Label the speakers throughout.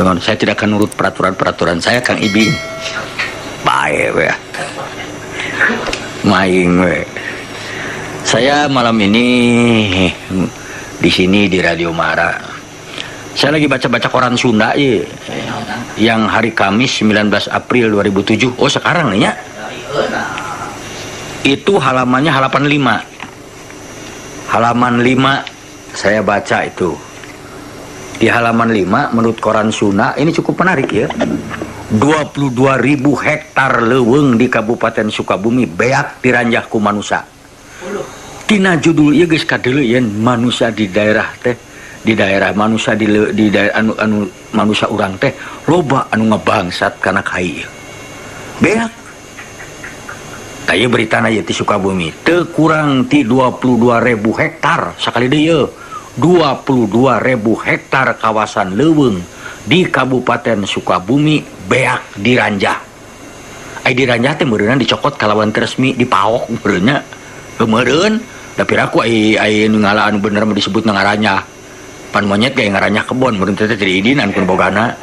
Speaker 1: Saya tidak akan nurut peraturan saya, Kang Ibing. Bae we. Maing we. Saya malam ini di sini di Radio Mara. Saya lagi baca-baca koran Sunda ya. Yang hari Kamis 19 April 2007. Oh, sekarang nih ya. Itu halamannya halaman 5. Halaman 5 saya baca itu. Di halaman 5 menurut koran Sunda ini cukup menarik ya. 22.000 hektar leuweung di Kabupaten Sukabumi beak diranjah ku manusia. Tina judul ieu geus kadeuleun manusia di daerah teh, di daerah manusia di daerah anu manusia urang teh loba anu ngabangsat kana kai. Beak. Taya beritana ieu ti Sukabumi teu kurang ti 22.000 hektar sakali deui. 22.000 hektar kawasan leuweung di Kabupaten Sukabumi beak diranjah. Ai diranjah teh meureunna dicokot kalawan resmi dipaok meureunnya. Meureun da piraku ai nu ngala anu bener mah disebut ngaranjah. Pan monyet ge ngaranjah kebon meureun teh jadi idinan kun bogana.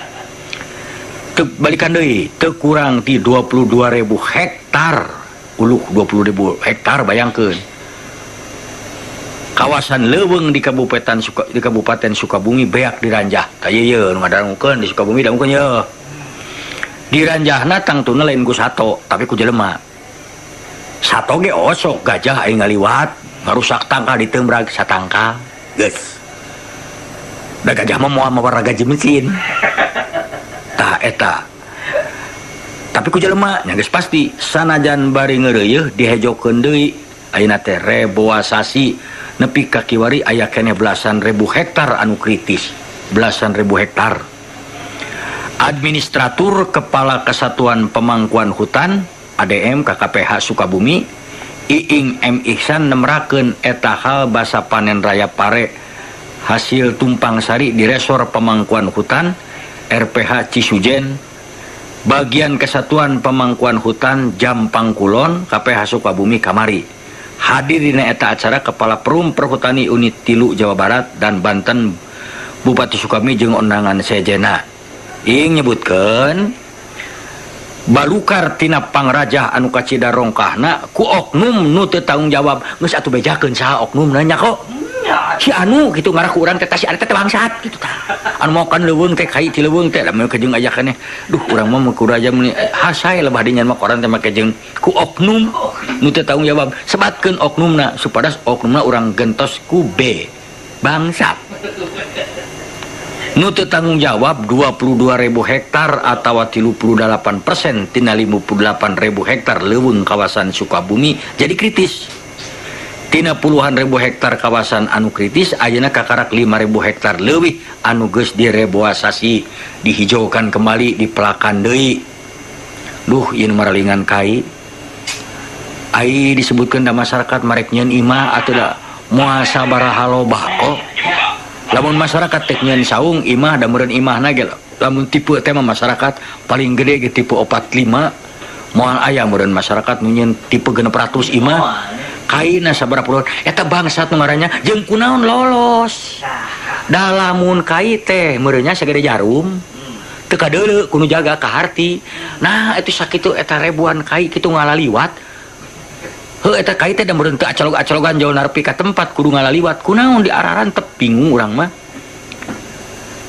Speaker 1: Teu balikan deui, teu kurang ti 22.000 hektar. Uluh 20.000 hektar bayangkeun. Kawasan leuweung di Kabupaten Sukabumi beak diranjah. Taya ye nu ngadangukeun di Sukabumi dangukeun ye. Diranjahna tangtuna lain ku sato, tapi ku jelema. Sato ge osok gajah aya ngaliwat, ngarusak tangka diteumbrak satangka. Geus. Da gajah mah moal mawar gaji mesin. Tah eta. Tapi ku jelema nya geus pasti sanajan bari ngeureuyeuh dihejokeun deui ayeuna teh reboasasi. Nepi ka kiwari aya keneh belasan ribu hektar anu kritis. Belasan ribu hektar. Administratur Kepala Kesatuan Pemangkuan Hutan ADM KKPH Sukabumi Iing M. Ihsan nemerakeun eta hal basa panen raya pare hasil tumpang sari di Resor Pemangkuan Hutan RPH Cisujen Bagian Kesatuan Pemangkuan Hutan Jampang Kulon KPH Sukabumi kamari. Hadir dina eta acara Kepala Perum Perhutani Unit 3 Jawa Barat dan Banten Bupati Sukabumi jeung undangan sejena. Ing nyebutkeun balukar tina pangrajah anu kacida rongkahna ku oknum nu teu tanggung jawab. Geus atuh bejakeun saha oknumna nya kok. Si anu kitu ngarah ku urang teh si ari teh bangsat kitu tah. Anu mokan leuweung teh kai ti leuweung teh lamun kajeng aya keneh. Duh urang mah ku raja meni hasae lebah dinyan mah koran teh make jeung ku oknum nu teu tanggung jawab. Sebatkeun oknumna supados oknumna urang gentos ku B. Bangsat. Nu teu tanggung jawab 22.000 hektar atawa 38% tina 58.000 hektar leuweung kawasan Sukabumi jadi kritis. Tina puluhan ribu hektar kawasan anu kritis ayeuna kakarak 5.000 hektar leuwih anu geus direboasasi dihijaukan kembali dipelakan deui. Duh ieu maralingan kai. Ai disebutkeun da masyarakat marek nyeun imah atuh da moal sabaraha lobah kok. Lamun masyarakat tek nyeun saung imah da meureun imahna ge lamun tipe teh mah masyarakat paling gede ge tipe 45 moal aya meureun masyarakat nu nyeun tipe 600 imah. Kaina sabaraha puluhan eta bangsat nu ngarannya jeung kunaon lolos. Da lamun kai teh meureunnya sagede jarum. Teu kadeuleu kudu jaga ka harti. Nah itu sakitu eta ribuan kai kitu ngalaliwat. Heuh eta kai teh da meureun teu acolog-acologan jauh nepi ka tempat kudu ngalaliwat. Kunaon diararan teu bingung urang mah.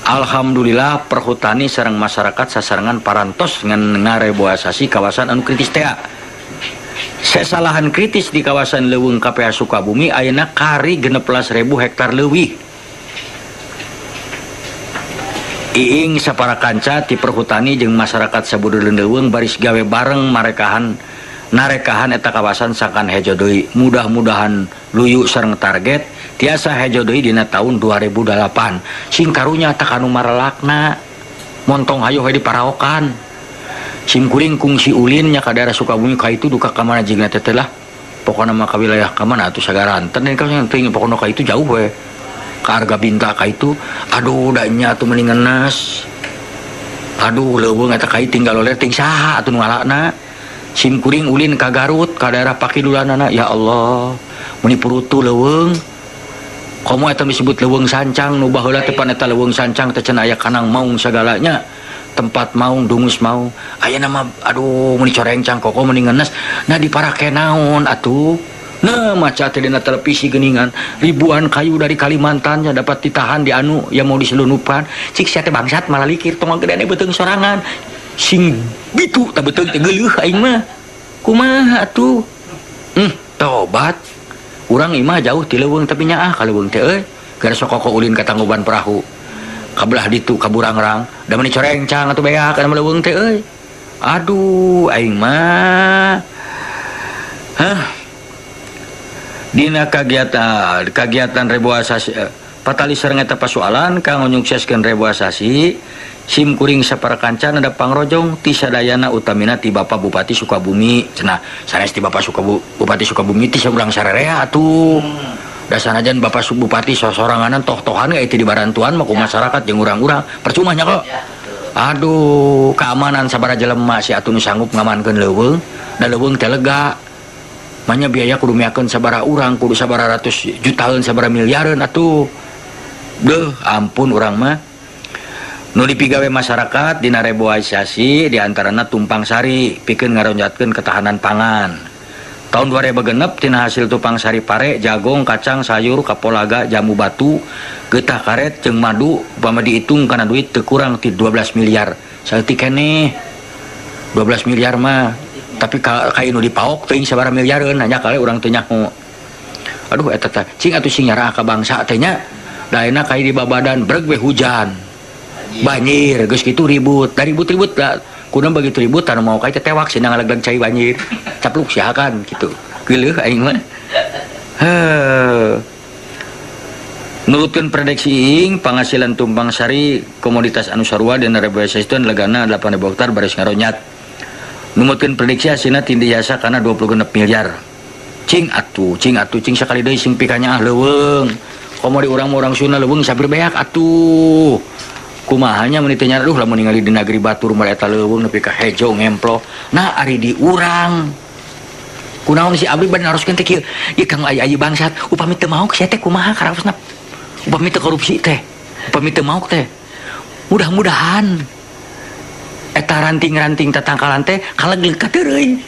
Speaker 1: Alhamdulillah perhutani sareng masyarakat sasarengan parantos ngan ngareboasasi kawasan anu kritis teh. Sesalahan kritis di kawasan leuweung KPH Sukabumi ayeuna kari 16.000 hektar leuwih. Iing sapara kanca ti perhutani jeung masyarakat sabudeureun leuweung baris gawe bareng narekahan eta kawasan sakan hejo deui. Mudah-mudahan luyu sareng target tiasa hejo deui dina tahun 2008. Sing karunya tak anu marelakna montong hayo we diparaokan. Sim kuring kungsi ulin nya ka daerah Sukabumi ka itu duka ka mana jigna teh lah. Pokona mah ka wilayah ka mana atuh sagaranten dan kalau teuing pokona ka itu jauh we. Ka Arga Binta ka itu aduh da nya atuh mending ngenas. Aduh leuweung eta kai tinggal oleh ting saha atuh ngalakna. Sim kuring ulin ka Garut ka daerah Pakidulanana ya Allah. Muni purutu leuweung komo eta disebut leuweung sancang nu baheula teh pan eta leuweung sancang teh cenah aya kanang maung sagalanya tempat maung dungus maung aya nama aduh mun dicoreng cangkoko mending ngenes nah diparake naon atuh nah maca teh dina televisi geuningan ribuan kayu dari Kalimantan yang dapat ditahan di anu yang mau diselundupan cik sia teh bangsat malah likir tong gedeane beuteung sorangan sing bitu tah beuteung teh geuleuh aing mah kumaha atuh tobat urang imah jauh ti leuweung tapi nyaah ka leuweung teh euy gara sokoko ulin ka Tangkuban Perahu kabelah ditu ka Burangrang da meni corencang atuh beak kana leuweung teh euy aduh aing mah dina kagiatan reboisasi patali sareng eta pasoalan kanggo nyukseskeun reboisasi sim kuring saparakancan ada pangrojong ti sadayana utamina ti Bapak Bupati Sukabumi cenah sanes ti Bapak Bupati Sukabumi ti saurang sararea atuh da sanajan Bapak Bupati sosoranganan toh-tohan ge ti di barantuan mah ku masyarakat jeung urang-urang percuma nya kok aduh keamanan sabaraha jelema si atuh nu sanggup ngamankeun leuweung da leuweung teh lega manya biaya kudu miakeun sabaraha urang kudu sabaraha ratus jutaan sabaraha miliareun atuh deuh ampun urang mah nu dipigawe masyarakat dina reboisasi diantarana tumpang sari pikeun ngaronjatkeun ketahanan pangan tahun 2006 tina hasil tumpang sari pare jagong kacang sayur kapolaga jamu batu getah karet jeung madu upama dihitung kana duit teu kurang ti 12 miliar saeutik keneh 12 miliar mah tapi ka inu dipaok teuing sabaraha miliareun hanya kali urang teu nyaho aduh eta teh cing atuh sing nyarah ka bangsa teh nya daena kai di babadan breg we hujan banjir geus kitu ribut da ribut-ribut lah kunaon begitu ribut anu mau kae teh tewak cenah ngalegleg cai banjir capluk siakan kitu geuleuh aing mah nurutkeun prediksi ing penghasilan tumpang sari komoditas anu sarua dina reboisasi itu legana 8.000 hektar baris ngaronyat numutkeun prediksi hasilna tindi jasa kana 26 miliar cing atuh cing sakali deui sing pikanya leuweung komo di urang-urang Sunda leuweung sabir beak atuh kumahanya meni teh nyara duh lamun ningali di negeri batur mah eta leuweung nepi ka hejo ngemplo nah ari di urang kunaon si abdi bade naroskeun teh kieu ieu kang aya bangsat upami teu mau sia teh kumaha karaosna upami teu korupsi teh upami teu mau teh mudah-mudahan eta ranting-ranting tatangkalan teh kalegleg ka teureung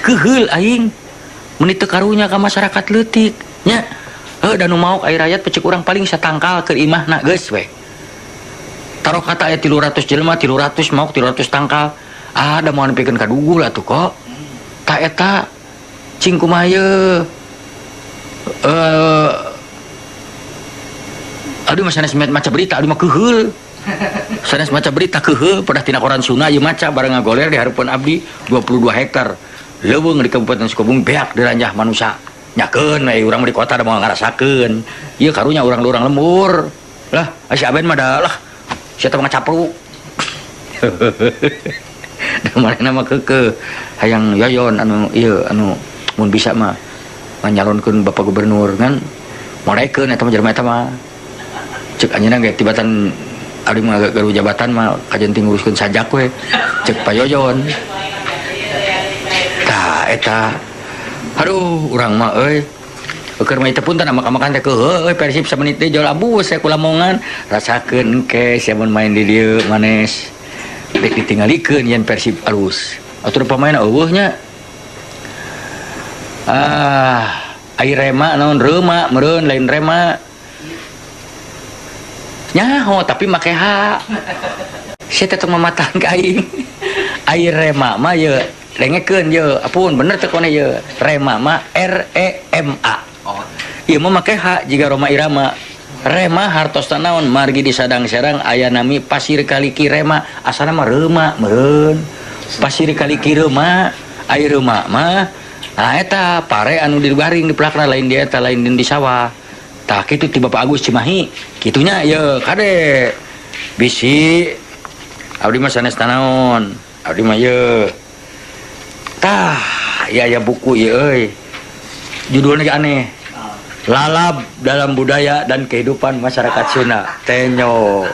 Speaker 1: keheul aing meni teu karunya ka masyarakat leutik nya da nu mau ai rakyat pecik urang paling satangkal keur imahna geus we taruh kata aya 300 jelema 300 mau 300 tangkal da mau nepikeun ka dugul atuh kok ta eta cing kumaha yeuh aduh mah sanes maca berita aduh mah keheul sanes maca berita keheul pedah tina koran Sunda ieu maca bareng ngagoler di hareupeun abdi 22 hektar leuweung di Kabupaten Sukabumi beak diranjah manusia nyakeun we urang di kota da mau ngarasakeun ieu karunya urang lembur lah si aben mah da lah sia teh ngacapruk da manehna mah keukeuh hayang yoyon anu ieu anu mun bisa mah nyalonkeun Bapak Gubernur kan morekeun eta mah jelema eta mah cek anjeunna ge tibatan abdi mah garu jabatan mah kajenting nguruskeun sajak we cek payoyon tah eta aduh urang mah euy keur mah teh punten makan teh keuheuh euy Persib samenit deui jol abus saya ku Lamongan rasakeun engke sia mun main di dieu manes dek ditinggalikeun yen Persib alus atuh pamain eueuh nya ai rema naon reuma meureun lain rema nyaho tapi make ha sia teh mamatahan ka aing ai rema mah ye dengekeun ye apun bener teh kone ye rema mah REMA ieu mah make ha jiga Roma Irama rema hartosna naon margi di sadang serang aya nami pasir kaliki rema asalna mah reuma meureun pasir kaliki reuma ai reuma mah nah eta pare anu digaring di pelakna lain di eta lain di sawah tah kitu ti Bapak Agus Cimahi kitunya ye kade bisi abdi mah sanes naon abdi mah ye tah ya buku ye euy judulnya aneh lalab dalam budaya dan kehidupan masyarakat Sunda tenyo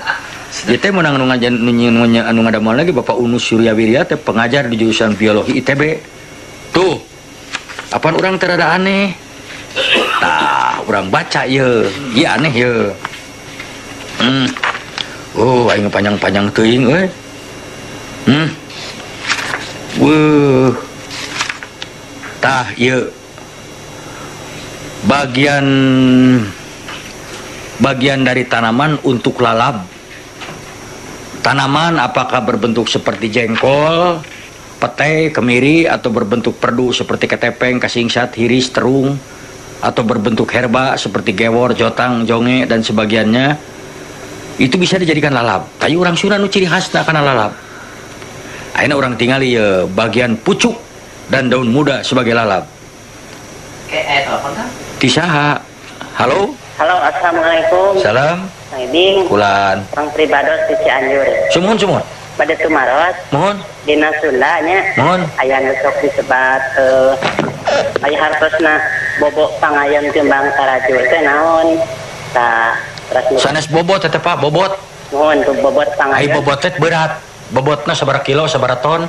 Speaker 1: jadi menang anu ngadamel lagi Bapak Unus Suryawirya teh pengajar di jurusan biologi ITB tuh apaan orang terada aneh Tah urang baca ye ieu aneh ye. Oh aing panjang-panjang teuing euy. Weuh. Tah ieu bagian dari tanaman untuk lalab. Tanaman apakah berbentuk seperti jengkol, pete, kemiri, atau berbentuk perdu seperti ketepeng, kasingsat, hiris, terung, atau berbentuk herba seperti gewor, jotang, jonge, dan sebagiannya, itu bisa dijadikan lalab. Tapi orang Sunda nu ciri khasna kana lalab. Ayeuna orang tingali ya bagian pucuk dan daun muda sebagai lalab. Tisaha. Halo.
Speaker 2: Halo, assalamualaikum.
Speaker 1: Salam.
Speaker 2: Kang Ibing.
Speaker 1: Kulan.
Speaker 2: Orang Pribados di Cianjur.
Speaker 1: Sumun.
Speaker 2: Pada Tumaros.
Speaker 1: Mohon.
Speaker 2: Dina Sundanya.
Speaker 1: Mohon.
Speaker 2: Aya ngesok disebat aya hartosna bobok pangayon timbang tarajur teh naon? Tah terus
Speaker 1: Sanes bobot teh Pak, bobot.
Speaker 2: mohon tuh bobot
Speaker 1: Ai
Speaker 2: pangayon.
Speaker 1: bobot teh berat. Bobotna sabaraha kilo, sabaraha ton.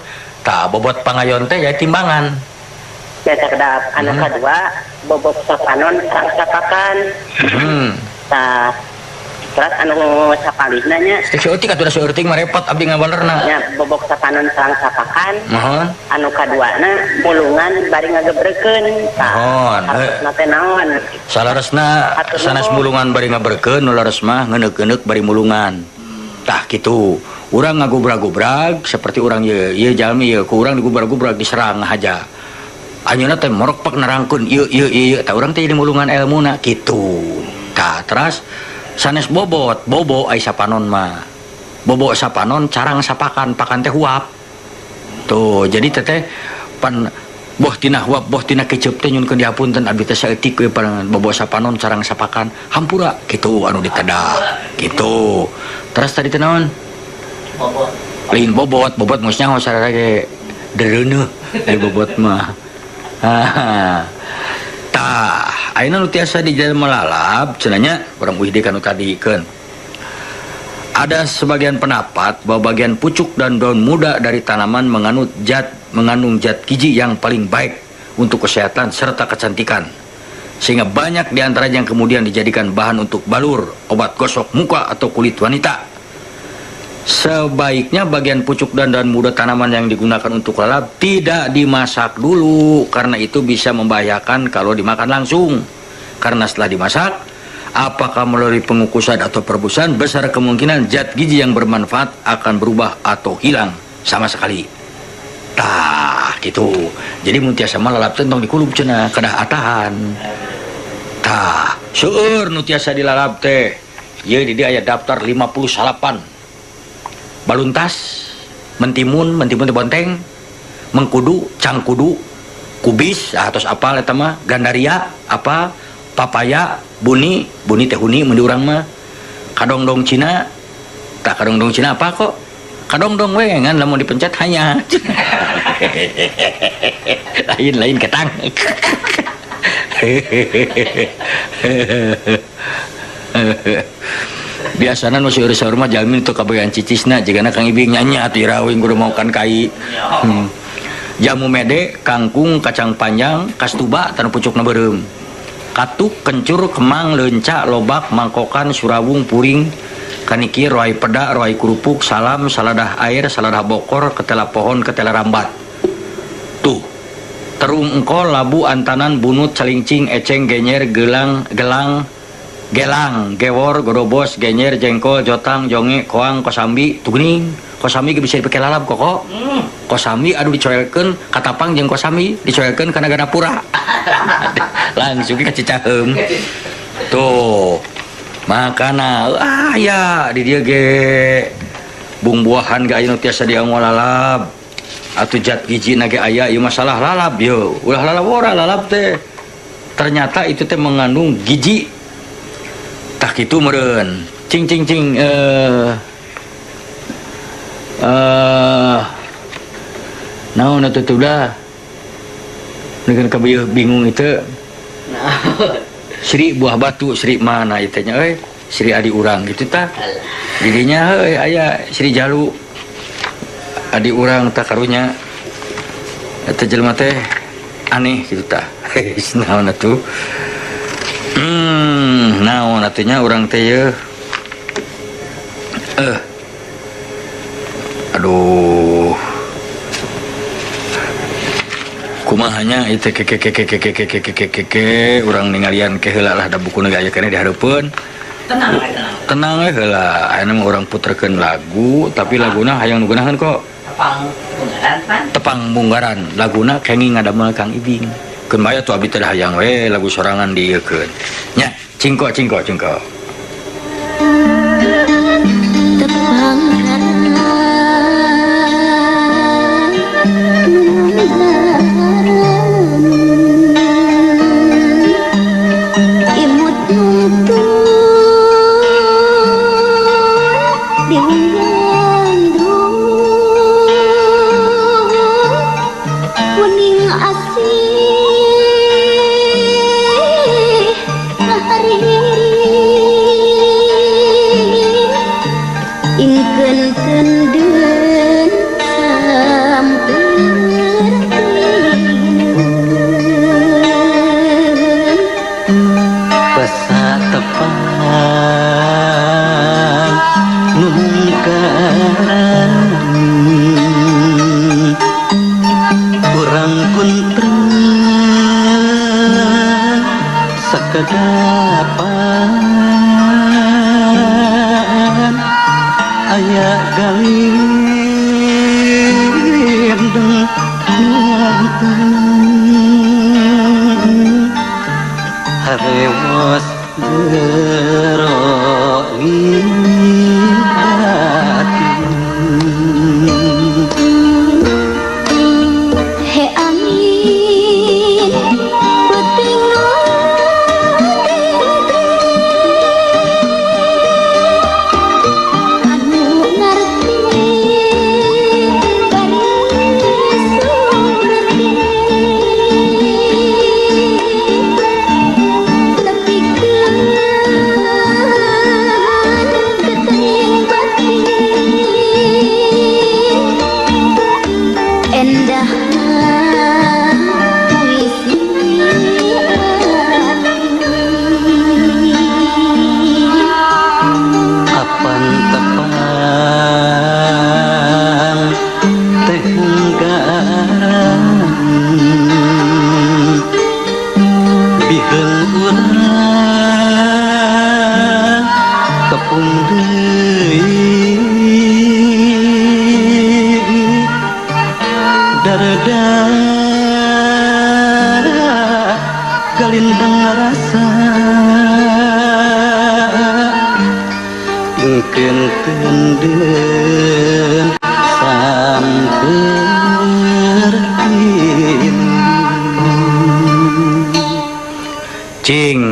Speaker 1: Tah bobot pangayon teh ya timbangan.
Speaker 2: Biasa kedap anu kadua bobok sapanon sareng sapakan. Tah terus anu sapalihna nya
Speaker 1: Stik seutik atuh da seueuting mah repot abdi ngabalerna.
Speaker 2: nya bobok sapanon sareng sapakan.
Speaker 1: Mohon.
Speaker 2: Anu kaduana mulungan bari ngagebreukeun.
Speaker 1: Mohon.
Speaker 2: Hartosna teh naon?
Speaker 1: Salaresna sanes mulungan bari ngaberkeun nu lares mah ngeuneuk-ngeuneuk bari mulungan. Tah kitu. Urang ngagubrak-gubrak seperti urang ieu jalmi ieu ku urang digubrak-gubrak diserang haja. Anjeunna teh morok pak nerangkeun ieu tah urang teh jadi mulungan elmuna kitu. Tah terus sanes bobo ai sapanon mah. Bobo sapanon carang sapakan pakan teh huap. Tuh jadi teteh pan boh tina huap boh tina kecep teh nyunkeun dihapunten abdi teh saeutik we parangan bobo sapanon carang sapakan hampura kitu anu ditedah kitu. Terus tadi teh naon? Lain bobot maksudnya nggak usah lagi dereuneuh dari bobot mah. Tah ayeuna nu tiasa dijalma lalab cenanya urang uhide kanu tadikeun. Ada sebagian pendapat bahwa bagian pucuk dan daun muda dari tanaman mengandung zat gizi yang paling baik untuk kesehatan serta kecantikan. Sehingga banyak diantaranya yang kemudian dijadikan bahan untuk balur, obat gosok muka atau kulit wanita. Sebaiknya bagian pucuk dan daun muda tanaman yang digunakan untuk lalap tidak dimasak dulu, karena itu bisa membahayakan kalau dimakan langsung. Karena setelah dimasak, apakah melalui pengukusan atau perebusan, besar kemungkinan zat gizi yang bermanfaat akan berubah atau hilang sama sekali. Tah gitu. Jadi mun tiasa mah lalap tentang dikulub cenah kedah atahan. Tah seueur nu tiasa dilalap teh ieu di dieu aya daftar 58 baluntas, mentimun teh bonteng, mengkudu, cangkudu, kubis, atos apal eta mah, gandaria, apa, papaya, buni teh huni mun di urang mah, kadongdong Cina, tak kadongdong Cina apa kok? Kadongdong we ngan lamun dipencet hanya. lain ketang. Biasana nu seueur-seueur mah jalmi itu kabayan cicisna jigana Kang Ibing nyanyi atuh irawing kudu maokan kai. Jamu mede, kangkung, kacang panjang, kastuba tan pucukna beureum. Katuk, kencur, kemang, leunca, lobak, mangkokan, surawung, puring, kaniki, roai peda, roai kerupuk, salam, saladah air, saladah bokor, ketela pohon, ketela rambat. Tuh. Terung engkol, labu, antanan, bunut, calincing, eceng, genyer, gelang, gewor, godobos, genyer, jengkol, jotang, jonge, koang, kosambi, tugening. Kosambi bisa dipakai lalap kok. Kosambi aduh dicoyelkeun katapang jeung kosambi dicoyelkeun kana ganapura. Langsung ka cicaheum. Tuh. Makana ya di dieu ge bumbuahan ge aya nu tiasa dianggo lalap. Atuh zat gijina ge aya ieu masalah lalap yeuh. Ulah lalap ora lalap teh. Ternyata itu teh mengandung gizi. Tah kitu meureun. Cing naon atuh teh udah dengan kabeuh bingung itu Sri buah batu Sri mana itu nya Sri adi urang gitu tah didinya aya Sri Jalu adi urang tak karunya eta jelema teh aneh gitu tah naon atuh Naon artinya orang teh ya. Aduh. Kumahanya itu urang ningalian ke heula lah da bukuna aya keneh dihareupeun. Tenang we heula. Aya mah urang puterkeun lagu tapi laguna hayang nugunakeun kok. Tepang Munggaran. Laguna kenging ngadamel Kang Ibing. Keun bae atuh abdi teh hayang we lagu sorangan dieukeun. Nya, cingko.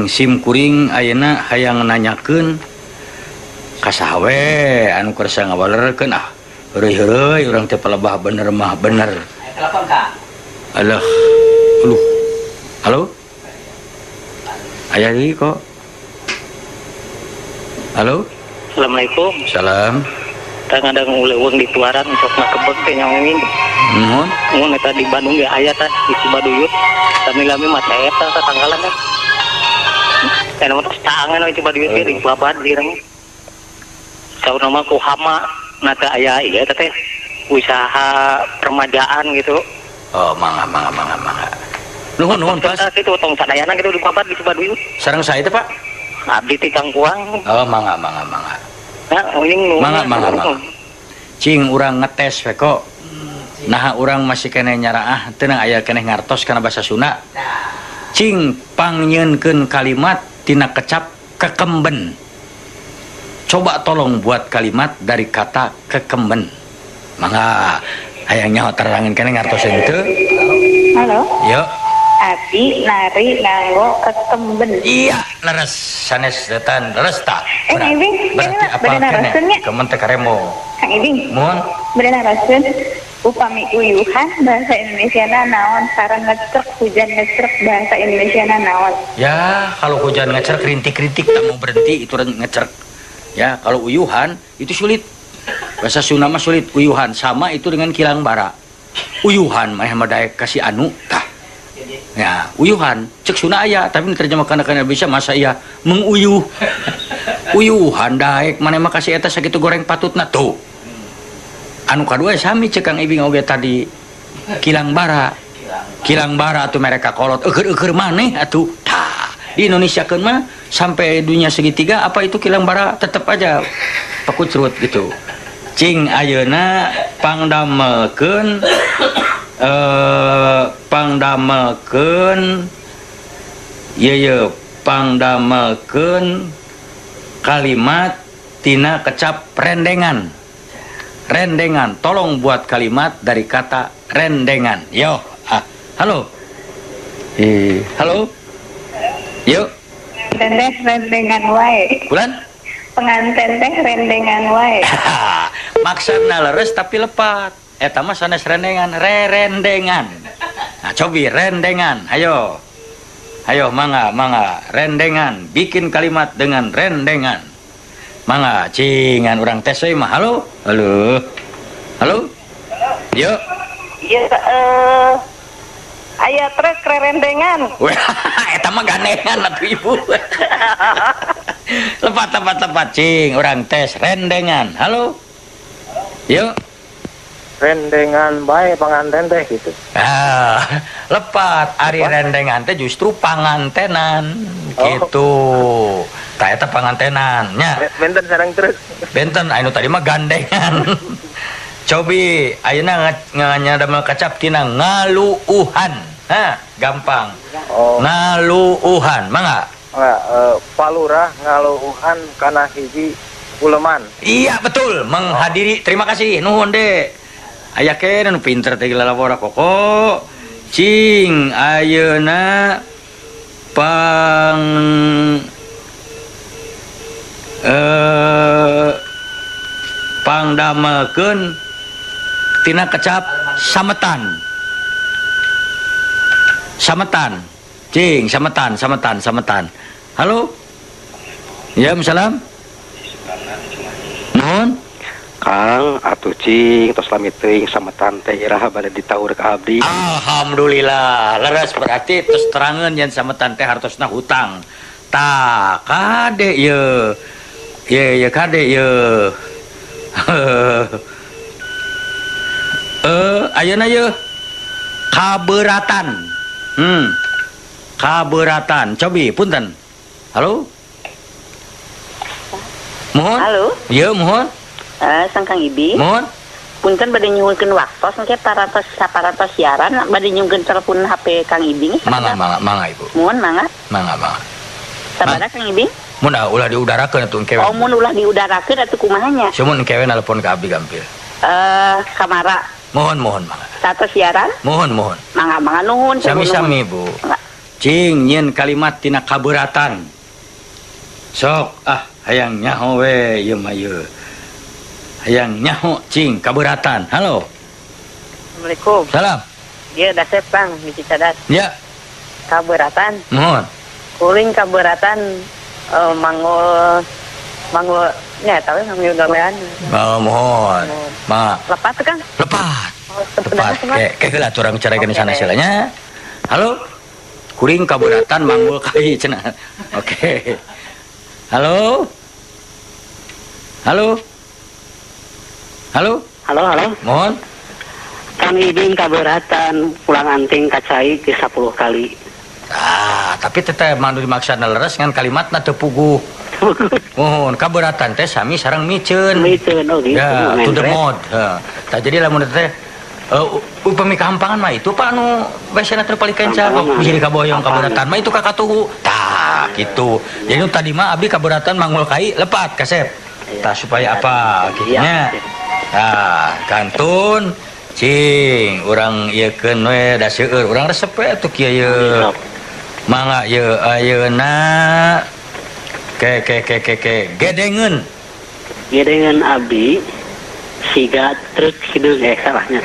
Speaker 1: Sim kuring ayeuna hayang nanyakeun ka saha we anu kersa ngawalerkeun heureuy urang teh palebah bener mah bener. Telepon ka. Alah. Halo? Aya deui kok. Halo?
Speaker 2: Assalamualaikum.
Speaker 1: Salam.
Speaker 2: Tang ada nguleuweung di tuaran sok ngakebeg teh nyawin. Mun eta di Bandung ge aya tah di Cibaduyut. Lami-lami mah eta tatanggalan teh. Karena mau tangan itu badi di babat di orang. Tahu nama ku hama nata ayah iya teh usaha permajaan gitu.
Speaker 1: Oh mangga. Nuhun pas.
Speaker 2: Itu tong sadayana gitu di babat di Cibaduyut.
Speaker 1: Sareng saya teh Pak.
Speaker 2: Abdi ti Kangkuang.
Speaker 1: Oh mangga.
Speaker 2: Nah, uning
Speaker 1: mangga. Cing urang ngetes we kok. Nah urang masih kene nyaraah teu aya keneh ngartos kana basa Sunda. Cing pangnyeunkeun kalimat tina kecap kekemben. Coba tolong buat kalimat dari kata kekemben. Mangga hayang nyaho terangin keneh ngartoseun teu?
Speaker 3: Halo.
Speaker 1: Yo.
Speaker 3: Abdi nari nganggo kekemben.
Speaker 1: Iya, leres sanes detan leres ta. Berarti apa keneh? Kemen teh karemo.
Speaker 3: Kang Ibing.
Speaker 1: Mun
Speaker 3: Bener naraseun upami uyuhan bahasa Indonesiana naon sareng ngecrek hujan ngecrek bahasa Indonesiana naon.
Speaker 1: Ya, kalau hujan ngecrek rintik-rintik tak mau berhenti itu ngecrek. Ya, kalau uyuhan itu sulit. Bahasa Sunda mah sulit uyuhan sama itu dengan kilang bara. Uyuhan mah daek kasih anu tah. Ya, uyuhan, cek Sunda aya, tapi diterjemahkan ke Indonesia masa iya menguyuh. Uyuhan daek mana mah kasih eta sakitu goreng patutna tuh. Anu kadua sami cek Kang Ibing oge tadi kilang bara. Kilang bara atuh mereka kolot eueur-eueur maneh atuh. Tah, di Indonesia keun mah sampai dunia segitiga apa itu kilang bara tetep aja pakucrut gitu. Cing ayeuna pangdamelkeun pangdamelkeun kalimat tina kecap rendengan. Rendengan, tolong buat kalimat dari kata rendengan. Yo, halo. Halo. Yuk.
Speaker 3: Teh rendengan wae.
Speaker 1: Bulan?
Speaker 3: Penganten teh rendengan wae.
Speaker 1: Maksudna leres tapi lepat. Eta mah sanes rendengan, rendengan. Nah, cobi rendengan. Ayo. Ayo mangga, rendengan. Bikin kalimat dengan rendengan. Mangga, cingan urang tes we mah. Halo. Halo. Halo. Yuk.
Speaker 3: Iya, aya truk rendengan.
Speaker 1: Wah, eta mah gandengan atuh Ibu. Lepat cing, urang tes rendengan. Halo. Yuk.
Speaker 2: Rendengan bae panganten teh gitu.
Speaker 1: Lepat ari rendengan teh justru pangantenan gitu. Tah eta pangantenan nya.
Speaker 2: Benten sareng terus.
Speaker 1: Benten anu tadi mah gandengan. Cobi ayeuna nganyadamel kacap tina ngaluuhan. Gampang.
Speaker 2: Oh.
Speaker 1: Ngaluuhan, mangga.
Speaker 2: Palurah ngaluuhan kana hiji uleman.
Speaker 1: Iya betul, menghadiri. Terima kasih, nuhun deh. Aya kene nu pinter teh lalabora koko. Cing ayeuna pangdamelkeun tina kecap sametan. Sametan. Cing, sametan. Halo? Ya, salam. Nuhun.
Speaker 2: Kang atuh cing tos lami teuing sametan teh iraha bade ditaur ka abdi.
Speaker 1: Alhamdulillah, leres berarti terus terangeun yen sametan teh hartosna hutang. Tah, kade ye. Ye kade ye. Ayeuna ye kabeuratan. Kabeuratan. Cobi punten. Halo? Mohon.
Speaker 4: Halo.
Speaker 1: Ye, mohon.
Speaker 4: Sang Kang Ibing.
Speaker 1: Mohon.
Speaker 4: Punten bade nyuhulkeun waktos engke parantos siaran bade nyuhulkeun telepon HP Kang Ibing.
Speaker 1: Mangga Ibu.
Speaker 4: Mohon mangga.
Speaker 1: Mangga.
Speaker 4: Sabaraha Kang Ibing?
Speaker 1: Mun ulah diudarakeun atuh engke.
Speaker 4: Oh, mun ulah diudarakeun atuh kumaha nya?
Speaker 1: Cuman engke nelpon ka abdi gampil.
Speaker 4: Kamara.
Speaker 1: Mohon mangga.
Speaker 4: Satos siaran?
Speaker 1: Mohon.
Speaker 4: Mangga nuhun.
Speaker 1: Sami-sami Bu. Cing nyeun kalimat tina kabeuratan. Sok hayang nyaho we ieu mah ieu. Hayang nyaho cing kabeuratan. Halo.
Speaker 4: Assalamualaikum.
Speaker 1: Salam.
Speaker 4: Ieu dasep Bang di Cicadas.
Speaker 1: Ya.
Speaker 4: Kabeuratan.
Speaker 1: Mohon.
Speaker 4: Kuring kabeuratan manggul nya tahu ngambil gawean.
Speaker 1: Mohon. Ma.
Speaker 4: Lepat Kang?
Speaker 1: Lepat.
Speaker 4: Lepat.
Speaker 1: Kayak heula urang carakeun sana silanya. Halo. Kuring kabeuratan manggul kai cenah. Oke. Halo. Halo. Mohon.
Speaker 4: Kang Ibing kabeuratan pulang anting kacai ke 10 kali.
Speaker 1: Tapi teteh mandu dimaksana leres ngan kalimatna teu puguh. Mohon kabeuratan teh sami sareng miceun.
Speaker 4: Miceun oh gitu.
Speaker 1: Ya, to the mode. Tah jadi lamun teh upami kampangan mah itu Pak anu biasana teu paling kenca jadi kaboyong kabeuratan mah itu kakatuhu. Tah gitu. Jadi tadi mah abdi kabeuratan manggul kai lepat kasep. Tah supaya apa kinya. Kantun cing urang ieukeun we da seueur urang resep we atuh kieu ye. Mangga ye ayeuna ke gedengeun
Speaker 4: abdi siga truk hideung salahnya.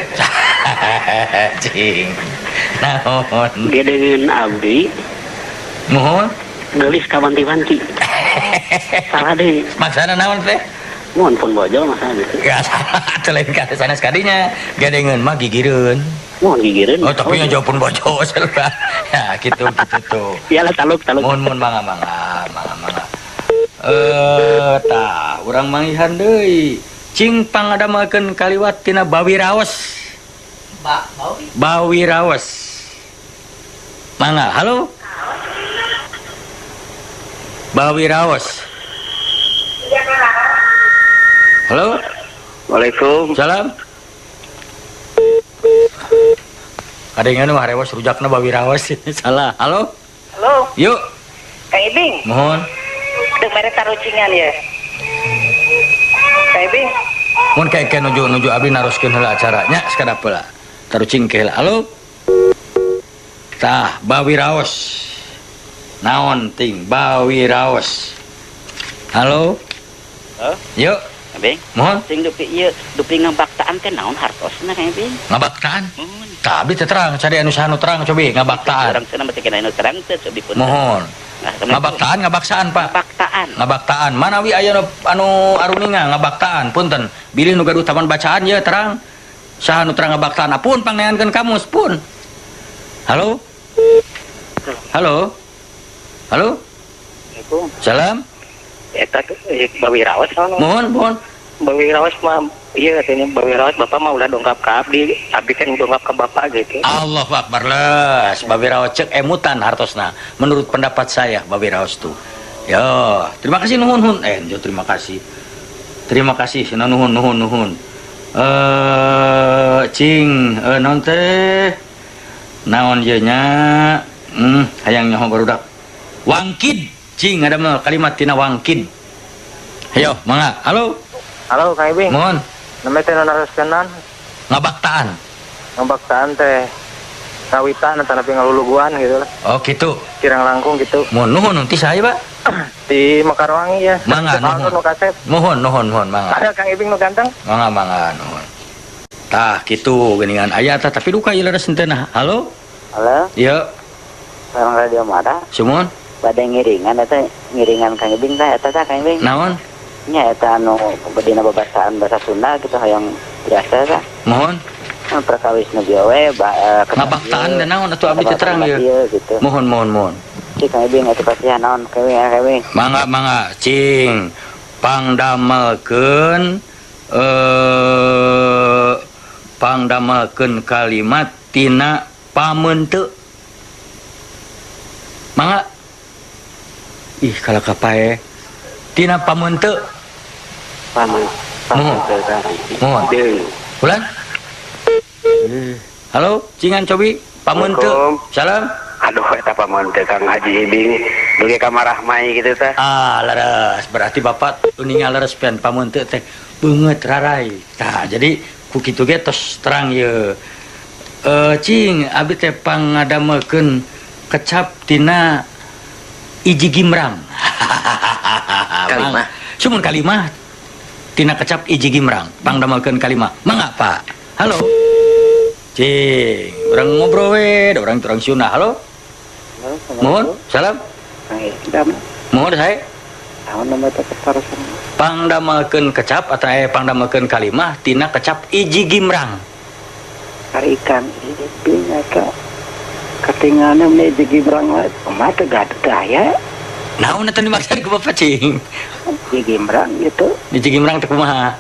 Speaker 1: Cing. Naon?
Speaker 4: Gedengeun abdi
Speaker 1: Mohon.
Speaker 4: geulis ka wanti-wanti. Salah deui.
Speaker 1: Maksana naon teh?
Speaker 2: Mohon pun bojo masa gitu.
Speaker 1: Ya salah, lain kata sana sekadinya. Gadengan mah gigireun.
Speaker 2: Mohon gigireun.
Speaker 1: Oh, tapi yang jawab pun bojo selba. Ya, gitu tuh.
Speaker 2: Iyalah taluk.
Speaker 1: Mohon mangga. Tah, urang mangihan deui. Cing pangadamakeun kaliwat tina Bawi Raos. Bawi Raos. Mangga, halo? Bawi Raos. Halo?
Speaker 2: Waalaikumsalam.
Speaker 1: Salam. Kadang-kadang mah rewas rujakna Bawi Raos. Salah. Halo?
Speaker 5: Halo,
Speaker 1: Yuk.
Speaker 5: Kang Ibing.
Speaker 1: Mohon.
Speaker 5: Dek mere tarucingan ya. Kang Ibing.
Speaker 1: Mohon kayak nuju abdi naroskeun heula acaranya sakadap heula. Tarucing ke heula. Halo? Tah, Bawi Raos. Naon ting Bawi Raos. Halo?
Speaker 4: Halo?
Speaker 1: Yuk.
Speaker 4: Abing,
Speaker 1: Mohon.
Speaker 4: sing dupi ngabaktaan teh naon hartosna Kang Ibing?
Speaker 1: Ngabaktaan.
Speaker 4: Mohon.
Speaker 1: Tah, abdi teh terang, cari anu saha nu terang cobi ngabaktaan.
Speaker 4: Orang sana mah teh kena anu terang teh cobi pun.
Speaker 1: Mohon.
Speaker 4: Nah,
Speaker 1: Ngabaktaan, ngabaksaan, Pak.
Speaker 4: ngabaktaan.
Speaker 1: Ngabaktaan. Manawi aya anu aruninga ngabaktaan. Punten. Bilih nu gaduh taman bacaan ya terang. Saha nu terang ngabaktaan. Apun pangneankeun kamus pun. Halo? Halo? Halo?
Speaker 2: Assalamualaikum.
Speaker 1: Salam.
Speaker 2: Eta Bawi Raos sono.
Speaker 1: Mohon.
Speaker 2: Bawi Raos mah iya katanya Bawi Raos bapak mah udah dongkap ke abdi kan dongkap ke bapak gitu.
Speaker 1: Allahu Akbar les. Bawi Raos cek emutan hartosna. Menurut pendapat saya Bawi Raos tuh. Yo, terima kasih nuhun. Terima kasih. Terima kasih nuhun. Cing naon teh? Naon ye nya? Hayang nyaho barudak. Wangkid. Cing ada mah kalimat tina wangkid. Ayo, mangga. Halo.
Speaker 2: Halo Kang Ibing.
Speaker 1: Mohon.
Speaker 2: Namanya teh naraskeun
Speaker 1: Ngabaktaan.
Speaker 2: ngabaktaan teh kawitan antara pingaluluguan gitu lah.
Speaker 1: Oh, gitu.
Speaker 2: Kirang langkung gitu.
Speaker 1: Mohon nuhun nanti saya, Pak.
Speaker 2: Di Mekarwangi ya.
Speaker 1: Mangga, nuhun.
Speaker 2: Nu kasep.
Speaker 1: Mohon, mangga.
Speaker 2: Ada Kang Ibing nu ganteng.
Speaker 1: Mangga, nuhun. Tah, gitu geuningan aya tah tapi duka ieu leres henteu. Halo?
Speaker 4: Halo,
Speaker 1: Ieu,
Speaker 4: orang radio mana?
Speaker 1: sumon.
Speaker 4: Bade ngiringan Kang Ibing teh eta teh Kang Ibing.
Speaker 1: Naon?
Speaker 4: Nya eta anu dina babasaan bahasa Sunda gitu hayang biasa tah.
Speaker 1: Mohon.
Speaker 4: Perkawis nu bieu we
Speaker 1: Ngabaktaan dan naon atuh abdi teh terang ieu.
Speaker 4: gitu.
Speaker 1: Mohon.
Speaker 4: Si Kang Ibing atuh pasihan naon Kang Ibing.
Speaker 1: Mangga, cing. Pangdamelkeun kalimat tina pameun teu. Mangga. Ih, kalau kapae tina pameun teu. Mohon. Ulan? Halo, cingan cobi pameun teu. Salam.
Speaker 2: Aduh eta pamun teh Kang Haji Ibing dugi ka Marahmai gitu teh.
Speaker 1: Leres. Berarti Bapak uningal leres pian pameun teu teh beungeut rarai. Tah, jadi ku kitu ge tos terang ye. Cing abdi teh pangadamekeun kecap tina iji gimrang.
Speaker 2: Kalimah.
Speaker 1: Cuman kalimah tina kecap iji gimrang. Pangdamelkeun kalimah. Mangga, Pak. Halo. Cing, orang ngobrol we, orang Sunda. Halo. Mohon, salam. Mohon saya. Pangdamelkeun kecap atau pangdamelkeun kalimah tina kecap iji gimrang.
Speaker 2: Ikan ibing eta katingana meni iji gimrang mah teh gaya.
Speaker 1: Naon eta dimaksud ku Bapak cing?
Speaker 2: Iji gimrang gitu.
Speaker 1: Iji gimrang teh kumaha?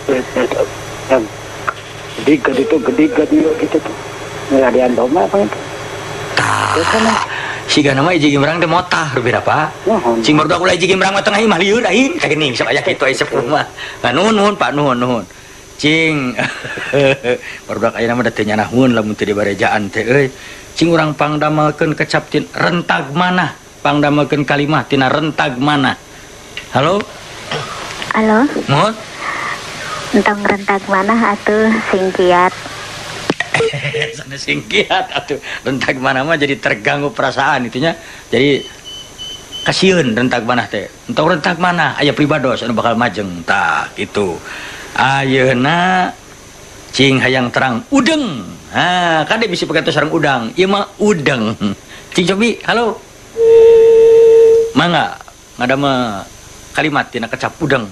Speaker 2: Gede gitu tuh. Ngadian domba apa itu?
Speaker 1: Siga nama iji gimrang teh motah berbeda Pak. Cing baru aku iji gimrang mah tengah mah lieur aing ka gini bisa aya kitu aya sepuh mah. Nah nuhun Pak nuhun. Cing baru aya nama teh nyanahun lamun teu dibarejaan teh euy. Cing urang pangdamelkeun kecap tin rentag manah. Pangdamelkeun kalimah tina rentag manah. Halo?
Speaker 3: Halo,
Speaker 1: Mohon.
Speaker 3: entong rentag mana atuh singkiat.
Speaker 1: Sana singkiat atuh rentag mana mah jadi terganggu perasaan itunya. Jadi kasieun rentag manah teh. Entong rentag mana aya pribados anu bakal majeng tah gitu. Ayeuna cing hayang terang udeng. Kade bisa pakai sareng udang. Ieu mah udeng. Cing cobi, halo. Mangga ngadama kalimat tina kecap udeng.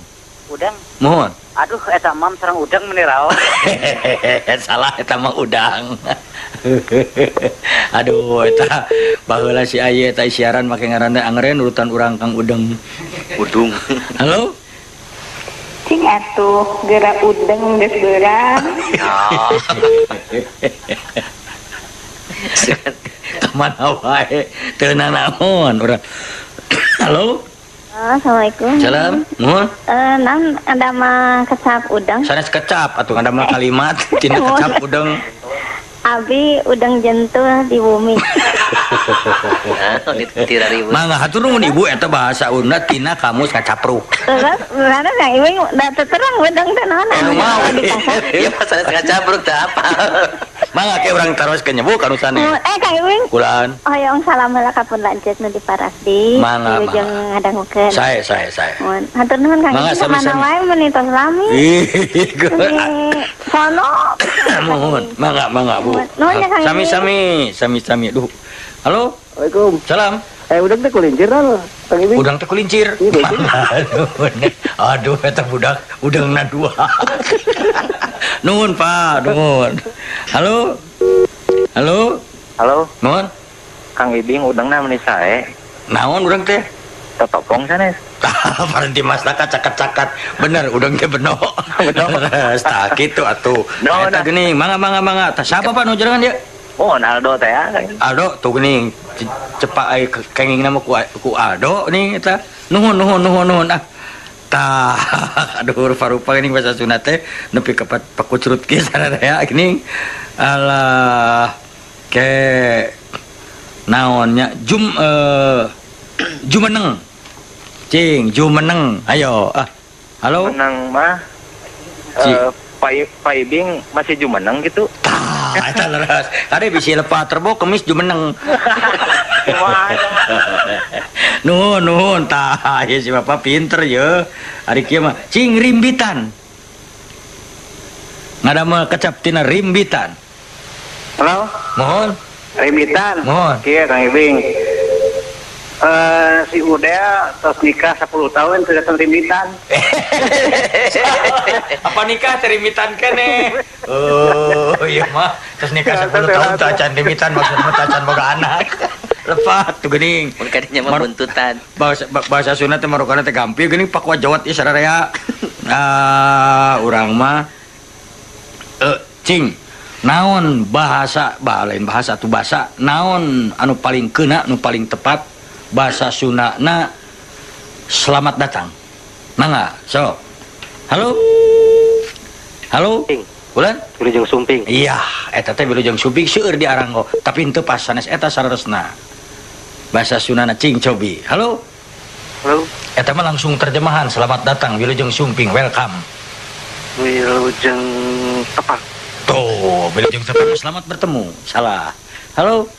Speaker 5: Udang.
Speaker 1: Mohon.
Speaker 5: Aduh, eta mam sareng udang meniraos.
Speaker 1: Salah eta mah udang. Aduh eta baheula si Aye eta siaran make ngaranna angeren urutan urang Kang Udeng.
Speaker 2: Udung.
Speaker 1: Halo?
Speaker 3: Cing atuh gerak udeng geus beurang.
Speaker 1: Kemana wae teunang naon urang. Halo?
Speaker 4: Assalamualaikum.
Speaker 1: Salam. Mohon.
Speaker 4: Nan ada mah kecap udang.
Speaker 1: Sanes kecap atuh ada mah kalimat tina kecap udang.
Speaker 4: Abi udang jentul di bumi.
Speaker 2: Tira ribut.
Speaker 1: Mangga hatur nuhun Ibu eta bahasa Unda tina kamus kacapruk.
Speaker 4: Terus berarti Kang Ibing udah terang udang teh naon?
Speaker 1: Mau.
Speaker 2: Iya pasal cabruk teh apa?
Speaker 1: Mangga ke urang taroskeun nya Bu karusane.
Speaker 4: Kang Ibing.
Speaker 1: Kulaan.
Speaker 4: Hoyong salam heula ka pun lanceuk nu di Parasdi.
Speaker 1: Mangga,
Speaker 4: Jeung ngadangukeun.
Speaker 1: Saya.
Speaker 4: Mohon hatur nuhun Kang
Speaker 1: Mangga,
Speaker 4: Ibing
Speaker 1: sami-sami.
Speaker 4: mana wae meuni tos lami.
Speaker 1: Ih,
Speaker 4: Sono.
Speaker 1: mohon. Mangga Bu.
Speaker 4: Nuhun ya, Kang
Speaker 1: Sami-sami. Duh. Halo?
Speaker 6: Assalamualaikum.
Speaker 1: Salam.
Speaker 6: Udang teh kulincir lah. Kang Ibing.
Speaker 1: Udang teh kulincir. Aduh, eta budak udangna dua. Nuhun, Pak, nuhun. Halo? Halo?
Speaker 2: Halo,
Speaker 1: Nuhun.
Speaker 2: Kang Ibing udangna meuni sae.
Speaker 1: Naon urang teh?
Speaker 2: Totopong sanes.
Speaker 1: Parenti mas cakat-cakat. Bener, udang teh beno. Tah kitu atuh. Eta geuning, mangga. Tah siapa Pak nu jarangan dia?
Speaker 2: Oh, Aldo teh ya.
Speaker 1: Aldo tuh geuning. Cepak ai kenging nama ku Aldo nih eta. Nuhun ah. Tah, aduh rupa-rupa geuning bahasa Sunda teh nepi ka pakucrut ge sararea geuning. Alah ke naonnya jumeneng. Cing, jumeneng. Ayo, halo.
Speaker 2: Menang mah Pak Ibing masih jumeneng gitu.
Speaker 1: Tah, eta leres. Kade bisi lepat terbo kemis jumeneng. Nuhun tah ya si Bapak pinter ya. Ari kieu mah cing rimbitan. Ngadamel kecap tina rimbitan.
Speaker 6: Halo.
Speaker 1: Mohon.
Speaker 6: Rimitan.
Speaker 1: Mohon.
Speaker 6: Kieu Kang Ibing. Si Uda tos nikah 10 tahun sudah datang rimitan.
Speaker 1: Apa nikah terimitan kene? Oh, iya mah. Terus nikah 10 tahun tacan rimitan maksudnya tacan boga anak. Lepat tuh geuning.
Speaker 2: Mun kadinya mah buntutan.
Speaker 1: Bahasa Sunda teh marokana teh gampil geuning pakwa jawat ieu sararea. Urang mah cing naon bahasa lain bahasa tu bahasa naon anu paling keuna nu paling tepat bahasa Sundana selamat datang. Mangga, so. Halo? Ulan?
Speaker 2: Wilujeng Sumping.
Speaker 1: Iya, eta teh Wilujeng Sumping seueur di Aranggo, tapi henteu pas sanes eta saresna. Bahasa Sundana cing cobi. Halo? Eta mah langsung terjemahan selamat datang Wilujeng Sumping, welcome.
Speaker 2: Wilujeng Tepak.
Speaker 1: Tuh, Wilujeng Tepak selamat bertemu. Salah. Halo?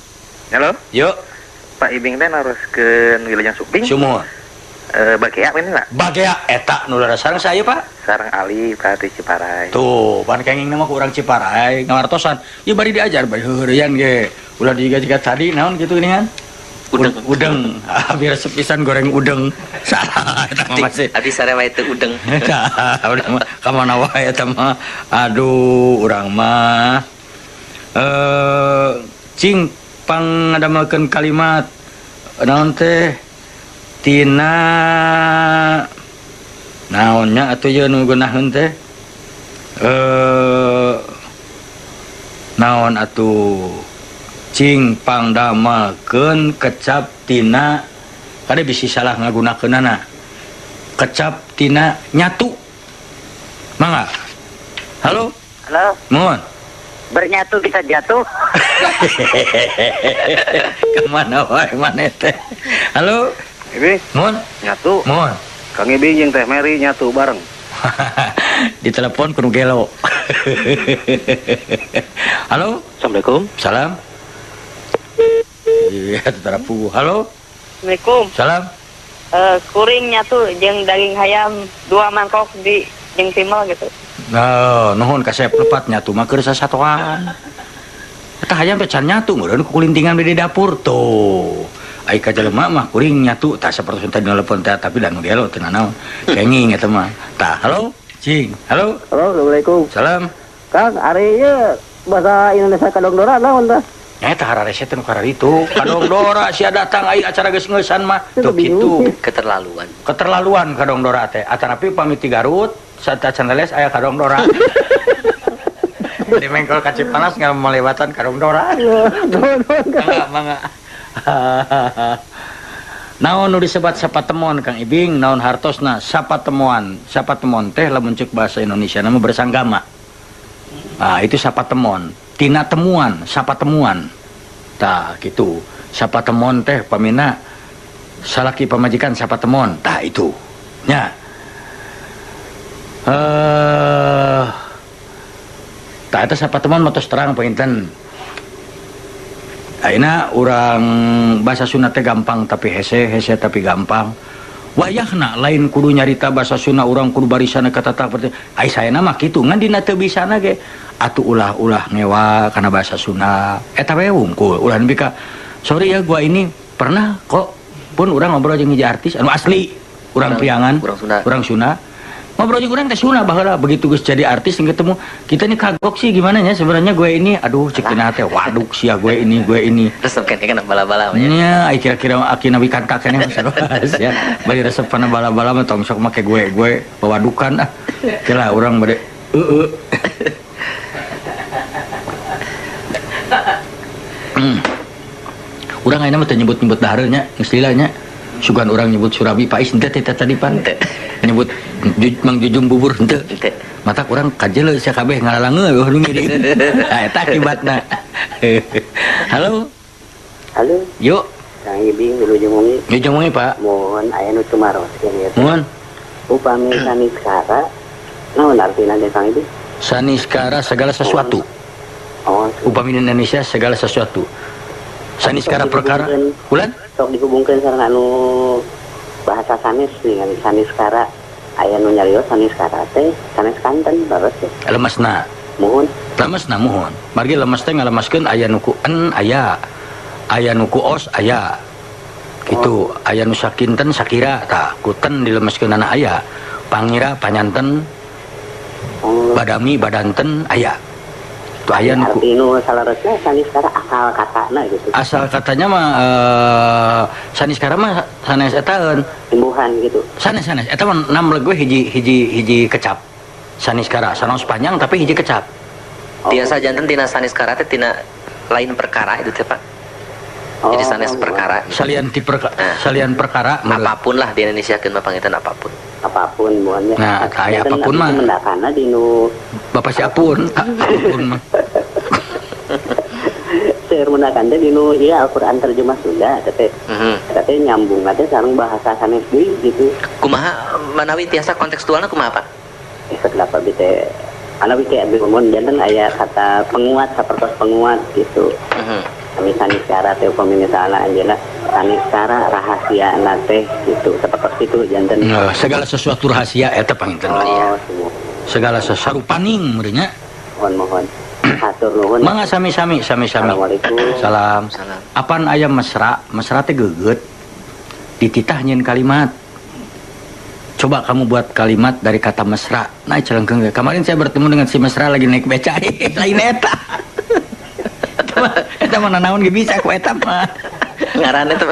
Speaker 1: Yuk.
Speaker 2: Pak Ibing teh naroskeun Wilujeng Sumping.
Speaker 1: Sumur.
Speaker 2: Bagea ini lah.
Speaker 1: Bagea eta nu lara sareng saya, Pak.
Speaker 2: Sareng Ali Pati Ciparai.
Speaker 1: Tuh, pan kenging nama ku urang Ciparai ngawartosan. Ieu bari diajar bari heureuyan ge. Ulah diga-jiga tadi naon kitu geuningan? Udeng. Biar sepisan goreng udeng. Salah eta mah masih.
Speaker 2: Abdi sare wae teu udeng.
Speaker 1: Udah mah ka mana wae eta mah. Aduh, urang mah cing pangadamelkeun kalimat naon teh tina naonnya atuh ye nu geunaheun teh naon atuh cing pangdamelkeun kecap tina kade bisi salah ngagunakeunana kecap tina nyatu mangga. Halo mohon.
Speaker 5: Bernyatu bisa jatuh.
Speaker 1: Kemana wae maneh teh? Halo?
Speaker 6: Ibing.
Speaker 1: Mohon.
Speaker 6: Nyatu.
Speaker 1: Mohon.
Speaker 6: Kang Ibing jeung Teh Mary nyatu bareng.
Speaker 1: Di telepon kudu gelo. Halo?
Speaker 2: Assalamualaikum.
Speaker 1: Salam. Iya, terapu. Halo?
Speaker 5: Assalamualaikum.
Speaker 1: Salam.
Speaker 5: Kuring nyatu jeung daging ayam 2 mangkok di jeung simel gitu.
Speaker 1: Nah, nuhun kasep lepat nyatu mah keur sasatoan. Eta hayam teh can nyatu meureun ku kulintingan di dapur tuh. ai ka jelema mah kuring nyatu tah sapertos tadi nelpon teh tapi dan dialog teu naon kenging eta mah tah halo cing halo
Speaker 6: Assalamualaikum.
Speaker 1: salam
Speaker 6: Kang, ari ieu bahasa Indonesia kadongdora naon tah?
Speaker 1: eta hararese teh nu karar itu kadongdora sia datang ai acara geus ngeusan mah tuh kitu keterlaluan kadongdora teh atanapi pamit ti Garut saat Candeles aya kadongdora di Mengkol Kacipanas nggak melewatan kadongdora mangga naon nu disebat sapatemon Kang Ibing naon hartosna sapatemuan teh lamun ceuk bahasa Indonesia nama bersanggama itu sapatemon tina temuan sapatemuan tah gitu sapatemon teh pamina salaki pamajikan sapatemon tah itu nya tah eta sapatemon motos terang painten ayeuna urang bahasa Sunda teh gampang tapi hese tapi gampang wayahna lain kudu nyarita bahasa Sunda urang kudu barisana kata seperti ai saena mah kitu ngan dina teu bisana ge atuh ulah-ulah ngewa kana bahasa Sunda eta we wungkul ulah nepi ka sorry ya gua ini pernah kok pun urang ngobrol jeung hiji artis anu asli urang priangan urang Sunda ngobrol jeung urang teh Sunda baheula begitu geus jadi artis yang ketemu kita nih kagok sih gimana ya sebenarnya gue ini aduh cek tina teh waduk sia gue ini
Speaker 7: resep kan bala-bala
Speaker 1: nya ai kira-kira akina wikan kakene mah saros ya bari resepna bala-bala mah tong sok make gue bawadukan kira urang bade urang ayeuna mah teh nyebut-nyebut dahareun nya istilahnya sugan urang nyebut Surabi Pais henteu teh tadi pan nyebut Mang Jujung bubur henteu mata urang kajel sia kabeh ngalalangeun nu ngiri eta akibatna halo yuk
Speaker 6: Kang Ibing nuju
Speaker 1: mungi Pak
Speaker 6: mohon aya nu tumaros kieu.
Speaker 1: mohon
Speaker 6: Upami saniskara naon artina teh Kang Ibing?
Speaker 1: saniskara segala sesuatu upami di Indonesia segala sesuatu saniskara perkara ulan
Speaker 6: sok dihubungkeun sareng anu bahasa sanes dengan saniskara aya nu nyarios saniskara teh sanes kanten baros teh
Speaker 1: lemesna
Speaker 6: mohon
Speaker 1: margi lemes teh ngalemaskeun aya nu ku en aya nu ku os aya kitu aya nu sakinten sakira tah kuten dilemeskeun anak aya pangira panyanten badami badanten aya tu aya nu
Speaker 6: arti nu salarosna saniskara asal katana gitu
Speaker 1: asal katanya mah saniskara mah sanes etaeun
Speaker 6: timbuhan gitu
Speaker 1: sanes eta mah namleg gue hiji kecap saniskara sanos panjang tapi hiji kecap
Speaker 7: biasa janten tina saniskara teh tina lain perkara itu teh Pak jadi sanes perkara
Speaker 1: salian perkara
Speaker 7: apapun lah di Indonesia keun mah pangitan apapun
Speaker 6: mohon ya
Speaker 1: nah aya apapun mah
Speaker 6: mendakana di nu
Speaker 1: bapak si apun mah
Speaker 6: seueur mendakan teh di nu ieu Al-Qur'an terjemah Sunda teh nyambung teh sareng bahasa sanes deui gitu
Speaker 7: kumaha manawi tiasa kontekstualna kumaha Pak
Speaker 6: kenapa bete anawi kayak mohon janten aya kata penguat sapertos penguat gitu kami saniskara teh upami misalna anjeunna saniskara rahasia teh gitu sapertos itu janten
Speaker 1: segala sesuatu rahasia eta panginten segala sesuatu paning meureunnya
Speaker 6: mohon hatur nuhun
Speaker 1: mangga sami-sami
Speaker 6: Assalamualaikum
Speaker 1: salam apan aya mesra teh geugeut dititah nyeun kalimat coba kamu buat kalimat dari kata mesra nah celengkeung kemarin saya bertemu dengan si mesra lagi naik beca lain eta eta mah naon ge bisa ku eta mah
Speaker 7: ngaranna teh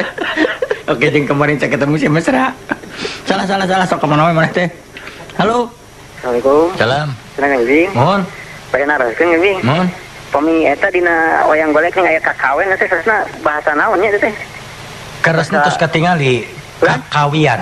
Speaker 1: oke jeung kemarin saya ketemu si mesra salah sok kemana mana teh halo
Speaker 6: Assalamualaikum
Speaker 1: salam
Speaker 6: Kang Ibing
Speaker 1: mohon
Speaker 6: pengen naraskeun Ibing
Speaker 1: mohon
Speaker 6: pami eta dina wayang golek aya kakawen teh sasna bahasa naon nya teh
Speaker 1: keresna tos katingali kawian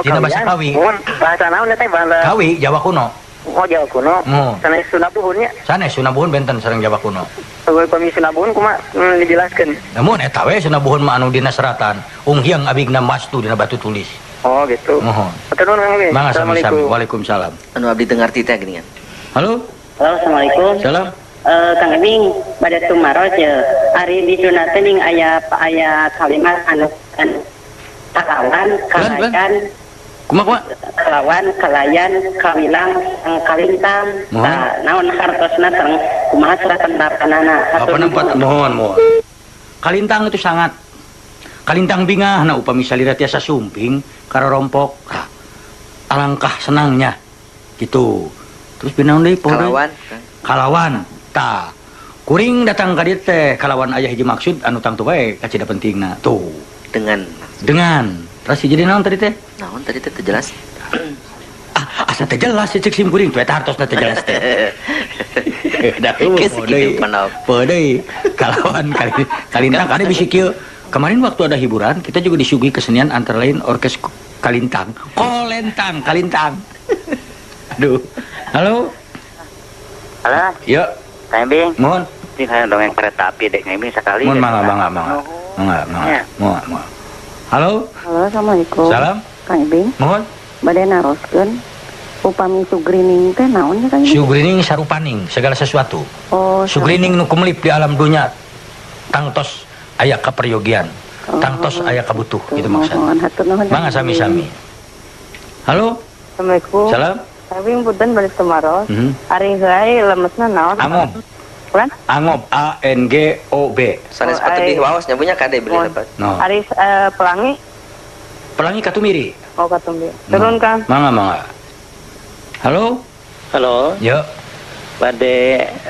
Speaker 1: dina bahasa kawi
Speaker 6: mohon bahasa naon teh bahasa
Speaker 1: kawi Jawa kuno
Speaker 6: Jawa kuno sanes Sunabuhun nya
Speaker 1: sanes Sunabuhun benten sareng Jawa kuno
Speaker 6: eueuh pami Sunabuhun kumaha dijelaskeun
Speaker 1: namun eta we Sunabuhun mah anu dina seratan unghiang abigna mastu dina batu tulis
Speaker 6: gitu
Speaker 1: mohon
Speaker 6: atur nuhun Kang Ibing
Speaker 1: mangga sami-sami waalaikumsalam
Speaker 7: anu abdi teu ngarti teh geuningan
Speaker 1: halo
Speaker 6: Assalamualaikum
Speaker 1: salam
Speaker 6: Kang Ibing bade tumaros ye ari di Sunda teh ning aya kalimat anu kalawan kalaikan
Speaker 1: kumaha
Speaker 6: kalawan kalayan kawilang kalintang naon hartosna sareng kumaha cara penerapanana
Speaker 1: apa nampak mohon kalintang itu sangat kalintang bingah na upami salira tiasa sumping kararompok. Alangkah senangnya gitu. Terus pinaon deui poho deui?
Speaker 7: Kalawan.
Speaker 1: Kalawan. Tah. Kuring datang ka dieu teh kalawan aya hiji maksud anu tangtu bae kacida pentingna. Tuh. Dengan. Terus jadi naon tadi teh?
Speaker 7: Naon tadi teh jelas.
Speaker 1: Asa teh jelas cek sim kuring teh hartosna teh jelas teh. Dah podei kalawan kalintang ada bisi kieu. Kemarin waktu ada hiburan kita juga disuguhi kesenian antara lain orkes kalintang. Kalintang. Aduh. Halo.
Speaker 2: Halo,
Speaker 1: Yo.
Speaker 2: Kang Bing.
Speaker 1: Mohon.
Speaker 2: Ini saya dongeng kereta api dek Kang Bing sekali.
Speaker 1: Mohon
Speaker 2: ya,
Speaker 1: mangga. Mohon. Halo.
Speaker 8: Halo, assalamualaikum.
Speaker 1: Salam.
Speaker 8: Kang Ibing,
Speaker 1: Mohon.
Speaker 8: bade naroskeun upami sugrining teh naon ya Kang Ibing?
Speaker 1: Sugrining sarupaning segala sesuatu.
Speaker 8: Oh,
Speaker 1: Sugrining nu kumelip di alam dunia. Tangtos aya kaperyogian. Tangtos aya kabutuh gitu maksudnya. Mangga sami-sami. Halo.
Speaker 5: Assalamualaikum.
Speaker 1: Salam.
Speaker 5: Kang Ibing punten balik temaros.
Speaker 1: Mhm.
Speaker 5: Ari heula lemesna naon?
Speaker 1: Angob.
Speaker 5: Bukan?
Speaker 1: Angob ANGOB.
Speaker 7: Sanes pateuh waos nyabunya kade beli dapat.
Speaker 1: No.
Speaker 5: Ari pelangi.
Speaker 1: Pelangi Katumiri.
Speaker 5: Oh katumbi. Turun Kang.
Speaker 1: Mangga. Halo.
Speaker 2: Halo,
Speaker 1: Yo.
Speaker 2: pada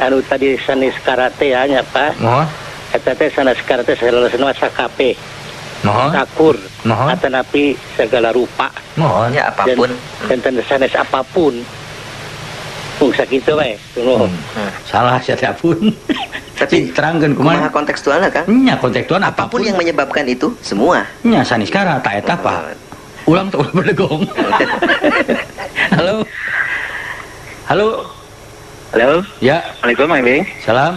Speaker 2: anu tadi sanis karate ya nya Pak.
Speaker 1: Mohon.
Speaker 2: Eta teh sanis karate segala sakape,
Speaker 1: Mohon.
Speaker 2: sakur,
Speaker 1: Mohon.
Speaker 2: atanapi segala rupa.
Speaker 1: Mohon.
Speaker 7: Ya apapun.
Speaker 2: Dan sanis apapun. Sakitu we.
Speaker 1: Salah siapapun.
Speaker 7: Tapi
Speaker 1: terangkan
Speaker 7: kumaha
Speaker 1: kumaha.
Speaker 7: kontekstualna Kang?
Speaker 1: Nya kontekstual
Speaker 7: Apapun
Speaker 1: apapun
Speaker 7: yang menyebabkan itu semua.
Speaker 1: nya saniskara tak eta apa. Ulang tuh berdegong. Halo. Halo.
Speaker 2: Halo,
Speaker 1: Ya.
Speaker 2: Assalamualaikum Kang Bing.
Speaker 1: Salam.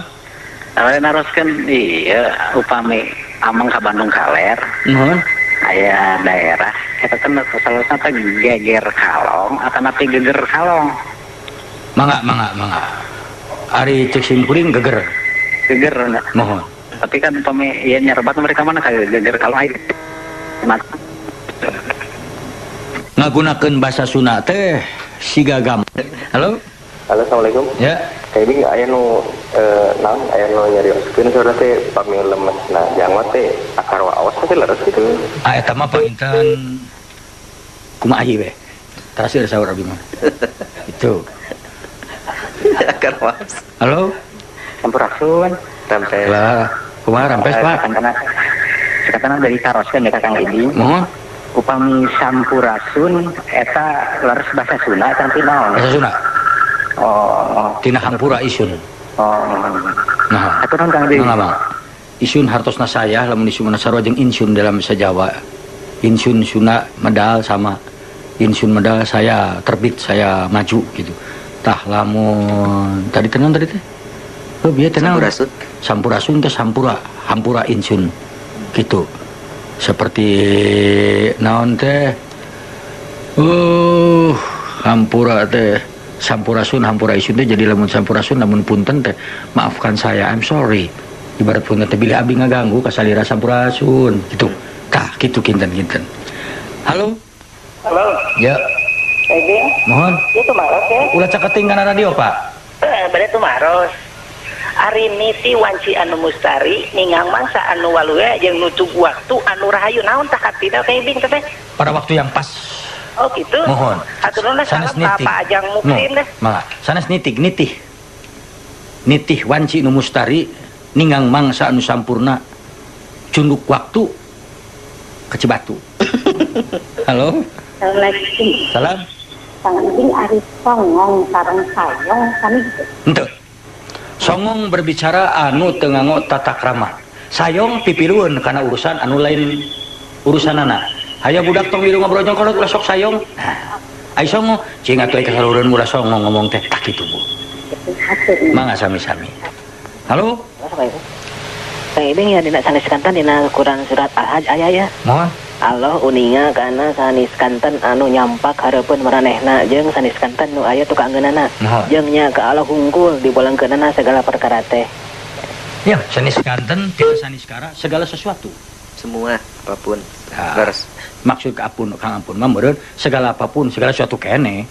Speaker 2: Awalnya naroskeun iya upami amang ka Bandung kaler.
Speaker 1: Mohon.
Speaker 2: Aya daerah eta teh salah satu geger kalong atanapi geger kalong.
Speaker 1: Mangga. Ari cek sim kuring geger.
Speaker 2: Geger na.
Speaker 1: Mohon.
Speaker 2: Tapi kan upami ieu nyerebat mereka mana kayak geger kalong air.
Speaker 1: Ngagunakeun bahasa Sunda teh siga gam. Halo.
Speaker 6: Halo, assalamualaikum.
Speaker 1: Ya.
Speaker 6: Kayak ini aya nu naon aya nu nyarioskeun saudara teh pami lemes nah jangan teh akar waos teh leres gitu.
Speaker 1: Eta mah painten kumaha ieu we. Terakhir saur abdi mah. Itu.
Speaker 7: Akar waos.
Speaker 1: Halo.
Speaker 2: Sampurasun.
Speaker 7: Rampes.
Speaker 1: Lah, kumaha rampes, Pak?
Speaker 2: Katana dari taroskeun ya Kang Edi.
Speaker 1: Mohon.
Speaker 2: Upami sampurasun eta leres bahasa Sunda tapi naon?
Speaker 1: Bahasa Sunda.
Speaker 2: Oh.
Speaker 1: Tina hampura isun.
Speaker 2: Oh.
Speaker 1: Nah.
Speaker 2: Aturan Kang Edi.
Speaker 1: Mangga. Isun hartosna saya lamun isun sarua jeung insun dalam bahasa Jawa. Insun Sunda medal sama insun medal saya terbit saya maju gitu. Tah lamun tadi tenang tadi teh. Oh bieu tenang. Sampurasun teh hampura insun. Gitu. Seperti naon teh hampura teh sampurasun hampura isun teh jadi lamun sampurasun lamun punten teh maafkan saya I'm sorry ibarat punten teh bila abi ngaganggu kasalira sampurasun gitu tah gitu kinten halo ya mohon
Speaker 5: Itu maros ya.
Speaker 1: ulah caketingkan radio Pak
Speaker 5: Bade tuh maros. Ari miti wanci anu mustari ningang mangsa anu walue jeung nutup waktu anu rahayu naon tah katina Kang Ibing teh?
Speaker 1: pada waktu yang pas.
Speaker 5: Oh gitu.
Speaker 1: Mohon.
Speaker 5: Aturna salam ka Pak Ajang Muksin deh.
Speaker 1: Mangga. Sanes nitih. Nitih wanci nu mustari ningang mangsa anu sampurna cunduk waktu ke Cibatu. Halo.
Speaker 8: Assalamualaikum.
Speaker 1: Salam.
Speaker 8: Kang Ibing ari songong sareng sayong kami gitu.
Speaker 1: Henteu. Songong berbicara anu teu nganggo tata krama. Sayong pipilueun kana urusan anu lain urusanana. Aya budak tong wilu ngobrol nyongkolot ulah sok sayong. Ai songo cing atuh ka salureun ulah songo ngomong teh tak kitu Bu. Mangga sami-sami. Halo.
Speaker 4: Kang Ibing ya dina sanes kanten dina Quran surat Al-Hajj aya ya.
Speaker 1: Mohon.
Speaker 4: Allah uninga kana sanis kanten anu nyampak hareupeun maranehna jeung sanis kanten nu aya tukang geunana. Jeung nya ka Allah hungkul dibolengkeunana segala perkara teh.
Speaker 1: Ya, sanis kanten tidak sanis kara segala sesuatu.
Speaker 7: Semua apapun.
Speaker 1: Terus maksud ka apun Kang ampun mah meureun segala apapun segala sesuatu kene.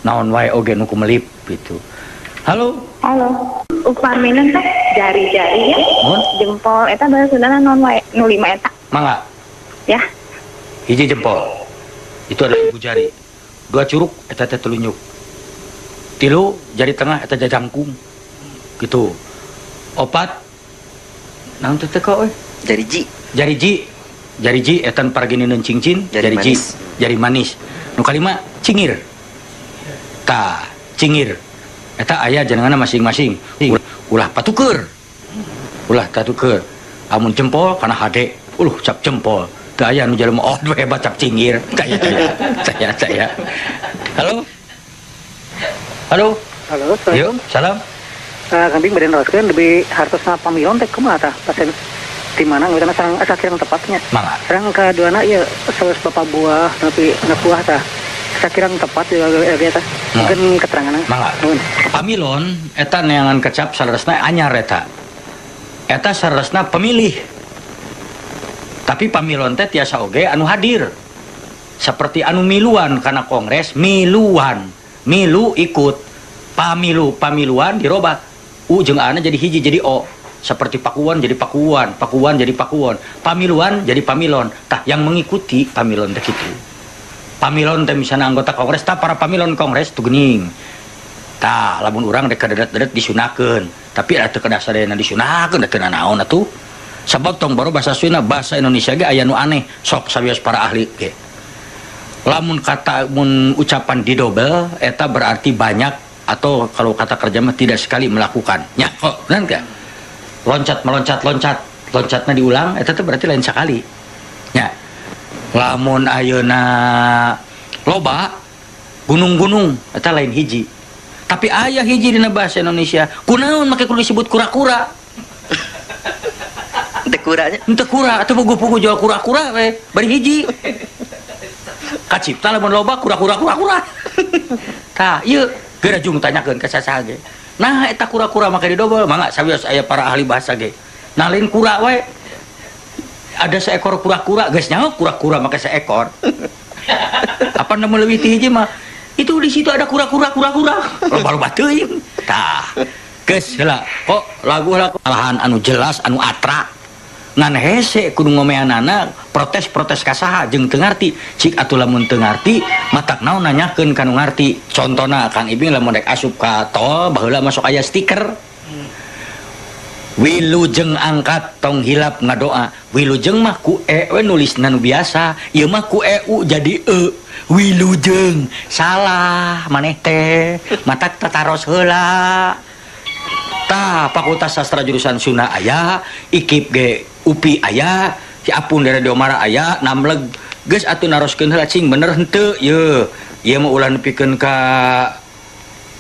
Speaker 1: Naon wae oge nu kumelip gitu. Halo.
Speaker 3: Upamina teh jari-jari ya.
Speaker 1: Mohon.
Speaker 3: Jempol eta bahasa Sunda naon wae nu 5 eta.
Speaker 1: Mangga.
Speaker 3: Ya.
Speaker 1: Hiji jempol. Itu adalah ibu jari. 2 curug eta teh telunjuk. 3 jari tengah eta jajangkung. Gitu. 4 naon teh kok euy?
Speaker 7: Jari ji.
Speaker 1: Jari ji. Jari ji eta parageuneun cincin,
Speaker 7: Jari
Speaker 1: ji.
Speaker 7: manis.
Speaker 1: Jari manis. Nu kalima cingir. Tah, cingir. Eta aya jenenganna masing-masing. Ulah patuker. Ulah tatuker. Amun jempol kana hade. Cap jempol. Teu aya nu jelema oh hebat cap cingir. Saya. Halo. Halo.
Speaker 9: Halo,
Speaker 1: Yuk, salam.
Speaker 9: kambing badan raskeun lebih hartosna pamilon teh kumaha tah pasien di mana ngeureunna sareng asa kirang tepatnya.
Speaker 1: Mangga.
Speaker 9: Sareng kaduana ieu sanes bapak buah tapi anak buah tah. Asa kirang tepat ya tah. Mungkin keteranganna.
Speaker 1: Mangga. Pamilon eta neangan kecap saresna anyar eta. Eta saresna pemilih. Tapi pamilon teh tiasa oge anu hadir. Seperti anu miluan kana kongres, miluan. Milu ikut. Pamiluan dirobah. U jeung A jadi hiji jadi O. Seperti pakuan jadi pakuan, pakuan jadi pakuan. Pamiluan jadi pamilon. Tah yang mengikuti pamilon teh kitu. Pamilon teh misalnya anggota kongres, tah para pamilon kongres tu geuning. Tah lamun urang dek kadedet-dedet disunakeun. Tapi atuh kada sadayana disunakeun teu naon atuh. Sebab tong baru bahasa Sunda, bahasa Indonesia ge aya nu aneh. Sok sabios para ahli ge. Lamun kata mun ucapan didobel eta berarti banyak atau kalau kata kerja mah tidak sekali melakukan. Nya, kok benar enggak? Loncatna diulang eta teh berarti lain sekali. Nya. Lamun ayeuna loba gunung-gunung eta lain hiji. Tapi aya hiji dina bahasa Indonesia. Kunaon make kudu disebut kura-kura?
Speaker 7: Teu kuranya.
Speaker 1: Henteu kura atuh pugu-pugu jual kura-kura we, bari hiji. Kacipta lamun loba kura-kura. Tah, ieu gerajung tanyakeun ka sasaha ge. Nah eta kura-kura make didobel, mangga sabios aya para ahli bahasa ge. Nah lain kura we. Ada seekor kura-kura, geus nyaho kura-kura make seekor. Apa nemu leuwih ti hiji mah? Itu di situ ada kura-kura. Loba-loba teuing. Tah, geus heula. Kok lagu alahan anu jelas, anu atra. Ngan hese kudu ngomeanana protes kasaha jeung teu ngarti. Cik atuh lamun teu ngarti matak naon nanyakeun ka nu ngarti. Contona Kang Ibing lamun rek asup ka tol baheula masuk aya stiker. Wilujeng angkat tong hilap ngadoa. Wilujeng mah ku we nulisna nu biasa. Ieu mah ku u jadi Wilujeng. Salah maneh teh. Matak tataros heula. Tah Fakultas Sastra Jurusan Sunda aya, IKIP ge UPI aya, si Apun dari Diomara aya, namleg geus atuh naroskeun heula cing bener henteu ye. Ieu mah ulah nepikeun ka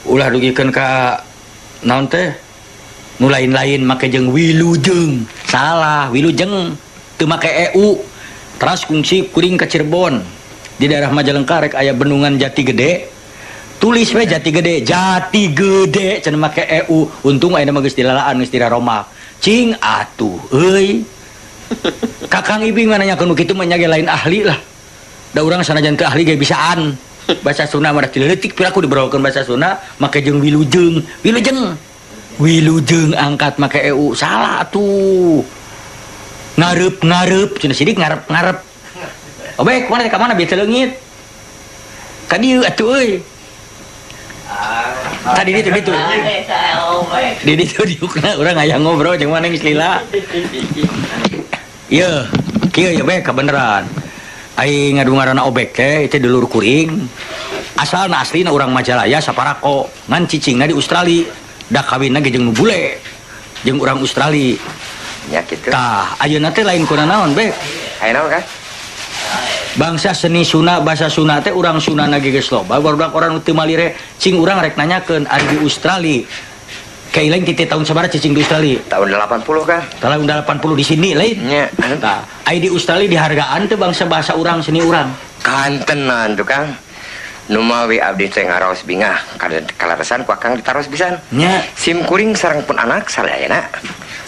Speaker 1: ulah dugikeun ka naon teh? Nu lain-lain make jeung Wilujeng. Salah, Wilujeng teu make EU. Teras kungsi kuring ka Cirebon. Di daerah Majalengka rek aya bendungan Jati Gede. Tulis we Jati Gede cenah make EU. Untung aya mah geus dilalaan geus diraromak. Cing atuh euy. Kakang Ibing mah nanyakeun nu kitu mah nya ge lain ahli lah. Da urang sanajan teu ahli ge bisaan. Bahasa Sunda mah da tileutik piraku dibarokeun bahasa Sunda make jeung Wilujeng. Wilujeng angkat make EU. Salah atuh. Ngarep cenah sidik ngarep. Obek mana ka mana bieu leungit. Ka dieu atuh euy. Tadi itu di itu diukna orang aya ngobrol jeung mana geus lila. Ieu, kieu ya bek kebenaran. Ai ngadungaranna obek teh itu dulur kuring. Asalna aslina urang Majalaya saparako, ngan cicingna di Australia. Da kawinna ge jeung nu bule. Jeung urang Australia.
Speaker 7: Ya kitu.
Speaker 1: Tah, ayeuna teh lain kuna naon bek?
Speaker 7: Aya naon kan?
Speaker 1: Bangsa seni Sunda, bahasa Sunda teh urang Sundana ge geus loba, barudak orang teu malire cing urang rek nanyakeun ari di Australia. Kaileng ti tahun sabaraha cicing di Australia?
Speaker 7: Tahun 80 kan?
Speaker 1: Tahun 80 di sini lain.
Speaker 7: Nya.
Speaker 1: Tah, ai di Australia dihargaan teh bangsa bahasa urang seni urang.
Speaker 7: Kantenan tuh Kang. Nu mawi abdi teh ngaraos bingah, kalarasan ku Kang ditaros pisan.
Speaker 1: Nya,
Speaker 7: Sim kuring sareng pun anak salayana.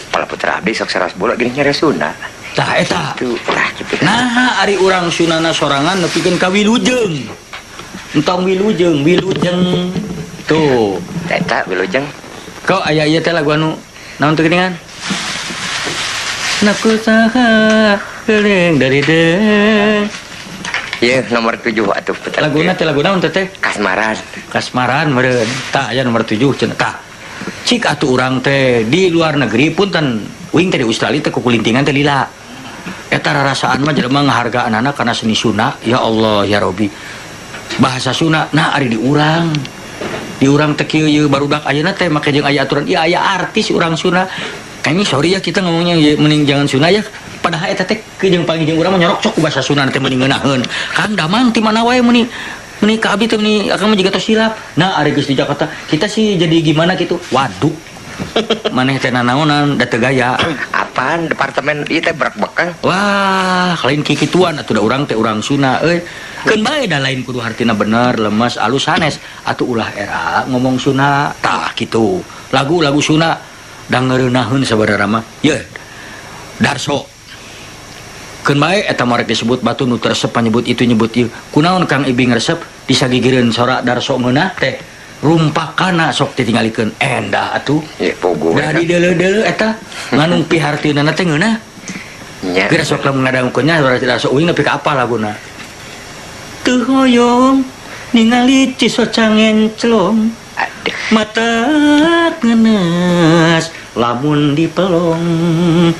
Speaker 7: Pala putra abdi sok saras bola geuning nyare Sunda.
Speaker 1: tah eta.
Speaker 7: Tuh, lah gitu kan.
Speaker 1: Nah, ari urang Sundana sorangan nepikeun ka Wilujeng. Entong Wilujeng. Tuh.
Speaker 7: Eta Wilujeng.
Speaker 1: Kau aya ieu teh lagu anu naon teu geuningan? Naku saha geleng dari deng.
Speaker 10: Ya nomor 7 atuh
Speaker 1: Laguna untuk teh kasmaran meureun. Tah aya nomor 7 cenah. Tah. Cik atuh urang teh di luar negeri punten uing teh di Australia teh kukulintingan teh lila. Eta rarasaan mah jelema ngahargaan anak karena seni Sunda. Ya Allah ya Robi. Bahasa Sunda nah ari di urang. Di urang teh kieu barudak ayeuna teh make jeung aya aturan ieu aya artis urang Sunda. Kayaknya sorry ya kita ngomongnya mending jangan Sunda ya. Padahal eta teh jeung panggih urang mah nyorok cok ku bahasa Sunda teh mending ngeunaheun. Kang damang ti mana wae meni ka abi teh meni akang mah jiga tos silap. Nah ari geus di Jakarta kita sih jadi gimana gitu. Waduh. Maneh teh nanaonan da teu gaya.
Speaker 10: Apaan departemen ieu teh berak-bekang.
Speaker 1: Wah, lain kikituan atuh da urang teh urang Sunda euy. Keun bae da lain kudu hartina bener, lemes, alus sanes. Atuh ulah era ngomong Sunda tah kitu. Lagu-lagu Sunda da ngeureunahun sabaraha mah. Ye. Darso. Keun bae eta mah rek disebut batu nu resep nyebut itu nyebut ieu. Kunaon Kang Ibing resep disagigireun sora darso meunah teh. Rumpakana sok ditinggalikeun endah atuh.
Speaker 10: Ye pogo.
Speaker 1: Da di deuleu-deuleu eta nganung pihartieunana teh ngeunah.
Speaker 10: Nya.
Speaker 1: Kira sok lamun ngadangkeunnya berarti darso uing nepi ka apa laguna. Teu hoyong ningali cisoca ngenclong. Matak ngenes lamun dipelong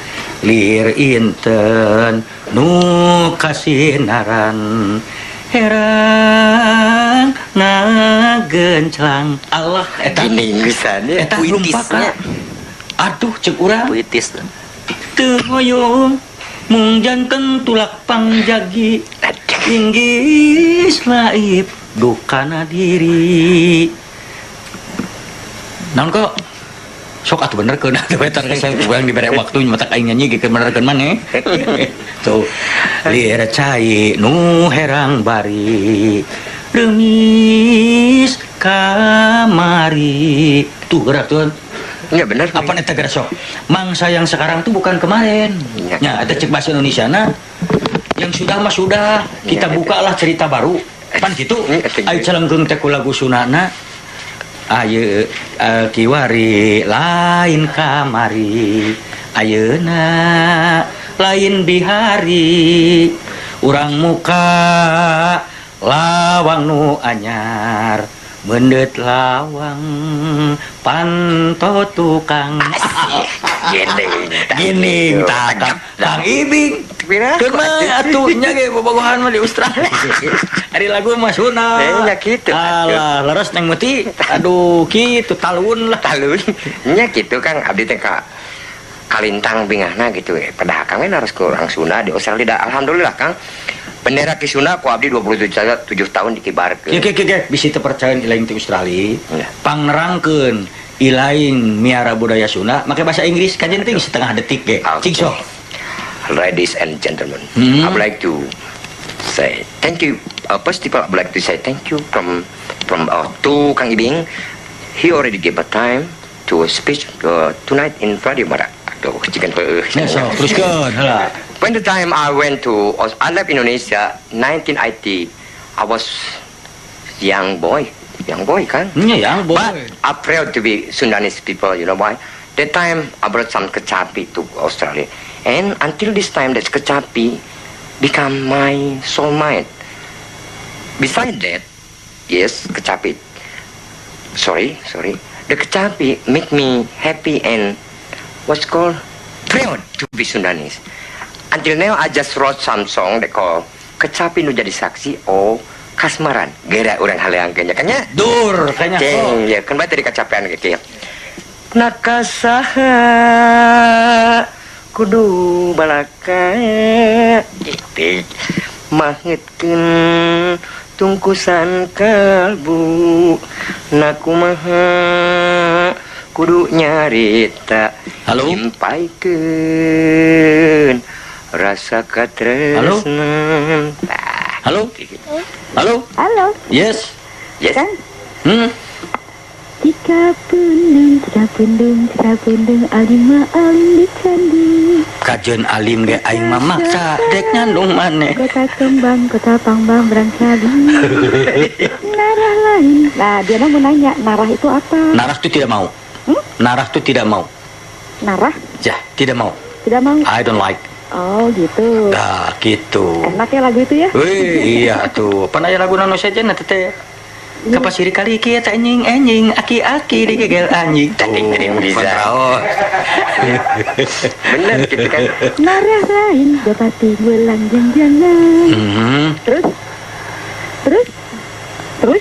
Speaker 1: lir inten nu kasinaran herang ngagenclang Allah eta
Speaker 10: gini pisannya
Speaker 1: eta lumpakna aduh cek urang
Speaker 7: puitis
Speaker 1: teu hoyong mung janten tulak pangjagi inggis laib dukana diri naon kok sok atuh bener keun atuh betar saya urang dibere waktu matak aing nyanyi geus benerkeun maneh tuh lir cai nu herang bari remis kamari tuh gerak tuh
Speaker 10: ya bener
Speaker 1: apa eta gerak sok mangsa yang sekarang tuh bukan kemarin nya eta cek bahasa Indonesiana yang sudah mah sudah kita bukalah cerita baru pan kitu aya calengkeun teh ku lagu Sundana ayeuna kiwari lain kamari ayeuna lain bihari urang muka lawang nu anyar mendet lawang panto tukang gini tak Kang Ibing keun mah atuh nya ge bobogohan mah di Australia ari lagu mah Sunda
Speaker 10: nya kitu
Speaker 1: alah leres neng meuti aduh kitu talun lah
Speaker 10: talun nya kitu Kang abdi teh ka kalintang bingahna gitu padahal kami harus ke orang Sunda di Australia alhamdulillah Kang bendera ki Sunda ku abdi 27 tahun dikibarkeun
Speaker 1: ge bisi teu percaya ilaing ti Australia pannerangkeun ilaing miara budaya Sunda make bahasa Inggris kajen teh setengah detik ge cing sok.
Speaker 10: Ladies and gentlemen, I would like to say thank you. First of all, I would like to say thank you from to Kang Ibing. He already gave a time to speech tonight in Radio Barat. Aduh, cikan
Speaker 1: teruskan heula.
Speaker 10: When the time I left Indonesia 1980, I was young boy kan?
Speaker 1: Young boy.
Speaker 10: But I'm proud to be Sundanese people. You know why? That time I brought some kecapi to Australia. And until this time, that kecapi become my soulmate. Besides that, yes, kecapi. Sorry. The kecapi make me happy and what's called proud to be Sundanese. Until now, I just wrote some song they call Kecapi Nu Jadi Saksi Kasmaran. Gara orang haleang kayaknya kayaknya.
Speaker 1: Dur kayaknya.
Speaker 10: Ceng, ya kan bae tadi kecapean kayak. Nakasaha kudu balaka gitu mahitkeun tungkusan kalbu nakumaha kudu nyarita nyampaikeun rasa katresnan
Speaker 1: halo yes
Speaker 8: kan
Speaker 3: Jika pundung alima alim dicandi
Speaker 1: kajen alim ge aing mah maksa dek nyandung maneh
Speaker 3: kota kembang kota pangbang berangsali narah lain. Nah dia mau nanya narah itu apa?
Speaker 1: Narah itu tidak mau. Narah itu tidak mau.
Speaker 3: Narah?
Speaker 1: Ya tidak mau.
Speaker 8: Tidak mau.
Speaker 1: I don't like.
Speaker 8: Oh gitu.
Speaker 1: Nah, gitu.
Speaker 8: Enak ya lagu itu ya?
Speaker 1: Wih, iya tuh. Pernah ya lagu nano saja nanti teh. Kapasiri kali kia tak anjing aki-aki digegel anjing.
Speaker 10: Ting bisa. Bener gitu kan.
Speaker 8: Narasain dapati bulan jangan. Terus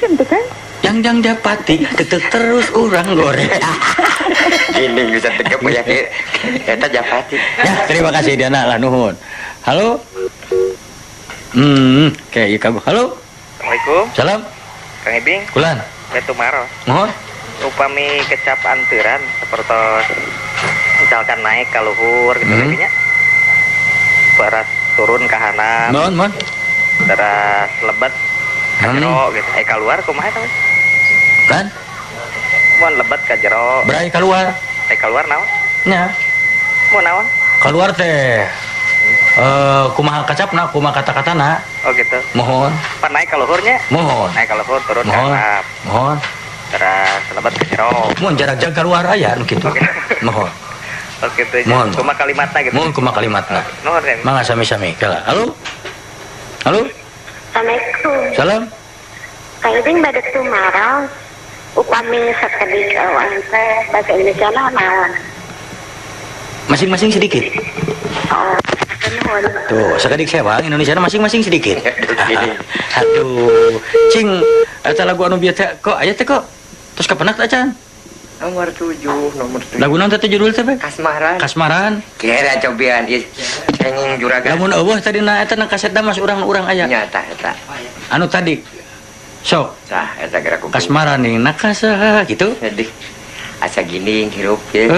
Speaker 8: yang itu kan?
Speaker 1: Yang dapati tetep terus orang goreng.
Speaker 10: Ini bisa tegap ya. Eta japati.
Speaker 1: Ya, terima kasih Diana lah nuhun. Halo. Kayak kamu. Halo.
Speaker 11: Assalamualaikum.
Speaker 1: Salam.
Speaker 11: Kang Ibing.
Speaker 1: Kulan.
Speaker 11: Betu Maros.
Speaker 1: Mohon.
Speaker 11: Upami kecap anturan seperti misalkan naik ke luhur gitu jadinya. Beras turun ke kanan.
Speaker 1: Mohon.
Speaker 11: Beras lebat ke jero gitu. Keluar kumaha eta?
Speaker 1: Kan?
Speaker 11: Mun lebat ke jero.
Speaker 1: Berai keluar.
Speaker 11: Keluar naon?
Speaker 1: Nya.
Speaker 11: Mun naon?
Speaker 1: Keluar teh. Kumaha kacapna, kumaha kata-katana.
Speaker 11: Oh gitu.
Speaker 1: Mohon.
Speaker 11: Pan naik ke luhurnya?
Speaker 1: Mohon.
Speaker 11: Naik ke luhur turun ke kanan.
Speaker 1: Mohon.
Speaker 11: Beras lebat ke jero.
Speaker 1: Mohon jarak keluar aya nu kitu. Mohon.
Speaker 11: Oh gitu.
Speaker 1: Mohon.
Speaker 11: Kumaha kalimatna gitu.
Speaker 1: Mohon kumaha kalimatna.
Speaker 11: Nuhun kan.
Speaker 1: Mangga sami-sami. Kala. Halo.
Speaker 3: Assalamualaikum.
Speaker 1: Salam.
Speaker 3: Kang Ibing badet Tumarau. Upami sakedik awan teh bahasa Indonesia naon?
Speaker 1: Masing-masing sedikit.
Speaker 3: Oh, nuhun.
Speaker 1: Tuh, sekedik sewang Indonesia masing-masing sedikit. Aduh, cing, eta lagu anu bieu teh kok aya teh kok. Terus kapenak teh can?
Speaker 10: Nomor 7.
Speaker 1: Lagu naon teh judul teh? Kasmaran.
Speaker 10: Kira cobian ieu cengeng juragan.
Speaker 1: Lamun eueuh tadi na eta na kaset damas urang-urang aya.
Speaker 10: Nyata eta.
Speaker 1: Anu tadi. Sok.
Speaker 10: Tah eta geura kumpul.
Speaker 1: Kasmaran ning nakasaha gitu.
Speaker 10: Jadi asa gini hirup ya.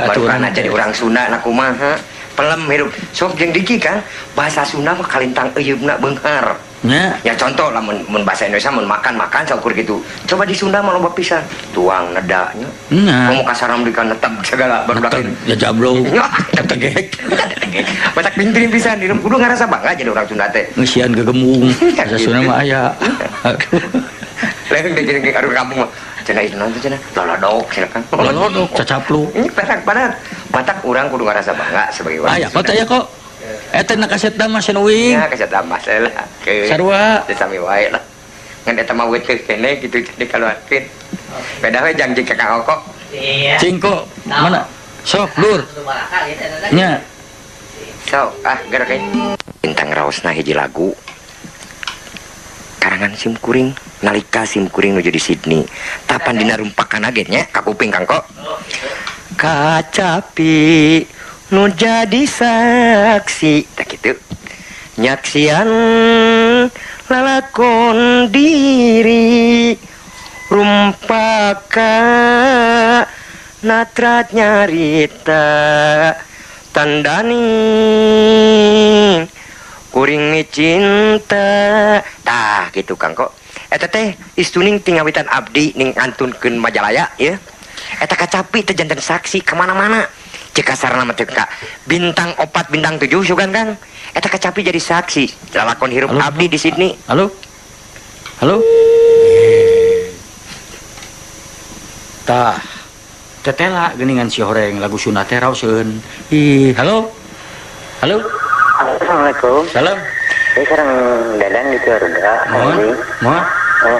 Speaker 1: Atuh
Speaker 10: urang jadi urang Sunda na kumaha? Pelem hirup. Sok jeung diki kan bahasa Sunda mah kalintang eyeubna beunghar.
Speaker 1: Nya.
Speaker 10: Ya contoh lah mun bahasa Indonesia mun makan saukur gitu. Coba di Sunda mah loba pisan. Tuang nedanya.
Speaker 1: Nya.
Speaker 10: Ngomong kasaram di netep segala barudak.
Speaker 1: Ya jablong.
Speaker 10: Tegek. Matak pinting pisan hirup kudu ngarasa bangga jadi urang Sunda teh.
Speaker 1: Ngeusian gegemung. Bahasa Sunda mah aya.
Speaker 10: Leuweung deh jeung karo kampung mah. Cenah itu nanti cenah lolodok cenah kan.
Speaker 1: Lolodok cacaplu.
Speaker 10: Ini perak banget. Matak urang kudu ngarasa bangga sebagai urang.
Speaker 1: Aya, kok teh kok. Eta na kaset damas senuing.
Speaker 10: Ya kaset damas lah.
Speaker 1: Sarua.
Speaker 10: Teu sami wae lah. Ngan eta mah weuh teu kene gitu dikaluarkeun. Beda we janji ka Kang Oko.
Speaker 1: Iya. Cingko mana? Sok lur. Nya.
Speaker 10: So, gara bintang raosna hiji lagu. Karangan Sim Kuring nalika Sim Kuring nuju di Sydney. Tapan dina rumpakan agen nya ka kuping Kang Ko. Kacapi nu jadi saksi tak gitu nyaksian lalakon diri rumpaka natrat nyarita tandani kuring cinta tah gitu Kang kok eta teh istuning tingawitan abdi ning antunkeun Majalaya ya eta kacapi teh janten saksi kemana-mana cek kasarna mah teh bintang 4 bintang 7 sugan Kang eta kacapi jadi saksi lalakon hirup
Speaker 1: halo,
Speaker 10: abdi di Sydney.
Speaker 1: Halo tah tetela geuningan si horeng lagu Sunda teh raoseun. Halo
Speaker 6: Assalamualaikum.
Speaker 1: Salam.
Speaker 6: Saya sekarang Dadang di Garuda.
Speaker 1: Mohon.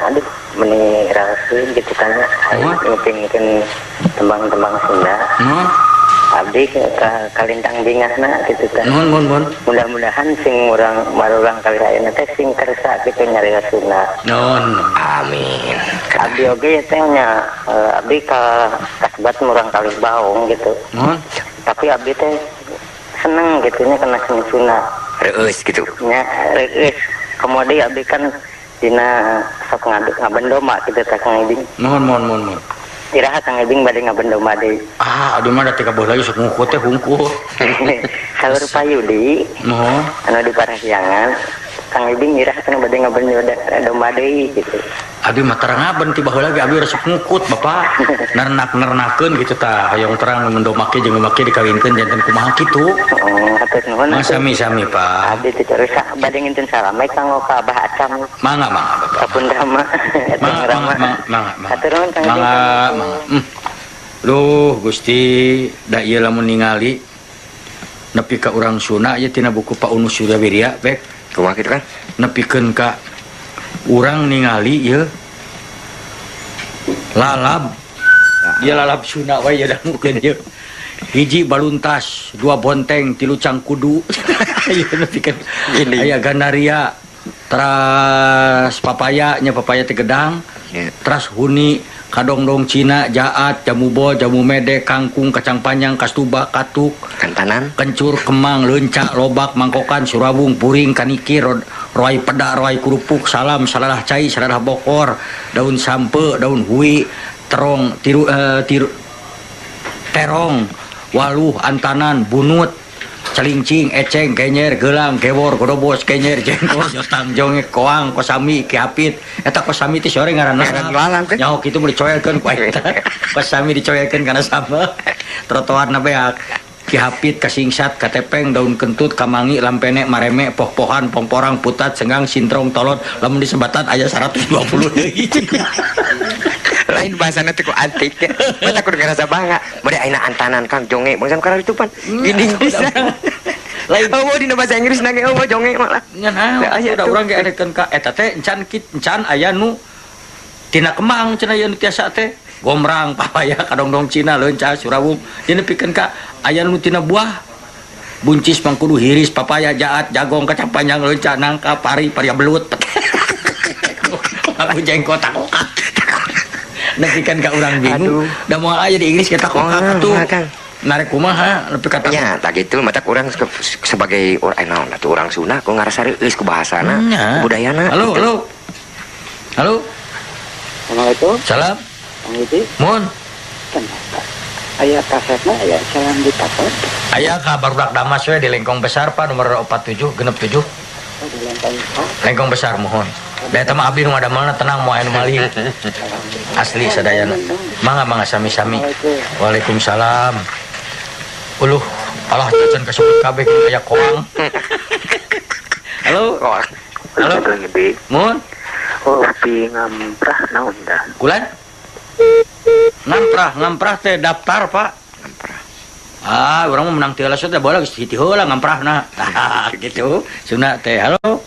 Speaker 6: Aduh, meni rahasia gitu kan. Nguping tembang-tembang Sunda. Abdi ke kalintang bingasna gitu kan.
Speaker 1: Mohon.
Speaker 6: Mudah-mudahan sing marurang kali ayeuna teh sing kersa kitu nyari Sunda.
Speaker 10: Amin.
Speaker 6: Abdi oge teh nya abdi ka kasbat murang kali baung gitu. Tapi abdi teh seneng gitu nya kena seni Sunda.
Speaker 10: Reus gitu.
Speaker 6: Nya reus. Kemudian abdi kan dina sok ngabendoma gitu teh Kang Ibing.
Speaker 1: Mohon.
Speaker 6: Iraha Kang Ibing bade ngabendoma deui.
Speaker 1: Abdi mah da teh kaboh lagi sok ngukut teh hungkul.
Speaker 6: Saur payudi.
Speaker 1: Mohon.
Speaker 6: Anu di parahyangan Kang Ibing iraha kana bade ngabendoma deui gitu.
Speaker 1: Abdi mah terang aben ti baheula ge abdi resep ngukut Bapak. Nernak-nernakeun gitu tah hayong terang mendomake jeung make dikawinkeun janten kumaha kitu.
Speaker 6: Hatur nuhun.
Speaker 1: Sami-sami Pak.
Speaker 6: Abdi teh terus bade nginten salam ka Oka Abah Acam.
Speaker 1: Mangga Bapak.
Speaker 6: Kapun Rama.
Speaker 1: Mangga.
Speaker 6: Hatur nuhun Kang Ibing.
Speaker 1: Mangga. Duh Gusti da ieu lamun ningali nepi ka urang Sunda ya tina buku Pak Unus Suryawirya bek
Speaker 10: kumaha kitu kan
Speaker 1: nepikeun ka urang ningali ya lalab dia lalab Sunda wae ya dangukeun ya hiji baluntas 2 bonteng 3 cangkudu aya nepikeun aya gandaria teras papaya nya papaya teh gedang teras huni kadongdong Cina jaat jamu bo jamu mede kangkung kacang panjang kastuba katuk
Speaker 10: kantanan
Speaker 1: kencur kemang leunca lobak mangkokan surabung puring kaniki roai peda roai kerupuk salam saladah cai saladah bokor daun sampe daun hui terong terong waluh antanan bunut celincing eceng kenyer gelang gewor godobos kenyer jengkol jotang jonge koang kosami kiapit eta kosami teh sore ngaranna nyaho kitu meureun dicoelkeun ku eta kosami dicoelkeun kana sama trotoarna beak kiapit kasingsat katepeng daun kentut kamangi lampene mareme poh-pohan pongporang putat senggang sintrong tolot lamun disebatan aya 120 deui
Speaker 10: lain bahasana teh ku antik ya mata kudu ngarasa bangga bade ayeuna antanan Kang jonge bangsan karang itu pan ginding pisan lain eueuh dina bahasa Inggris nage eueuh jonge malah
Speaker 1: nya aya da urang ge adekeun ka eta teh encan aya nu tina kemang cenah aya nu tiasa teh gomrang papaya kadongdong Cina leunca surabung dina pikeun ka aya nu tina buah buncis mangkudu hiris papaya jaat jagong kacang panjang leunca nangka pari belut aku jengkot kotak nepikan ka urang bingung da moal aya di Inggris kita kotak tuh narek kumaha nepi ka
Speaker 10: nya tak gitu mata urang sebagai orang naon atuh urang Sunda ku ngarasa reueus ku bahasana budayana
Speaker 1: halo
Speaker 9: Assalamualaikum.
Speaker 1: Salam.
Speaker 9: Kang Iti.
Speaker 1: Mun.
Speaker 9: Aya kasetna aya salam di tapet.
Speaker 1: Aya ka barudak Damas we di Lengkong Besar Pak nomor 47 genep 7. Lengkong Besar mohon. Da eta mah abdi nu ngadamelna tenang moal anu malih. Asli sadayana. Mangga sami-sami. Waalaikumsalam. Uluh, alah cacan kasebut kabeh aya koang. Halo. Halo. Mun.
Speaker 9: Oh, pi ngamprah naon dah.
Speaker 1: Kulan? Ngamprah teh daftar, Pak. Ngamprah. Urang mah menang teu alas teh bola geus hiji heula ngamprahna. Tah, gitu. Sunda teh. Halo.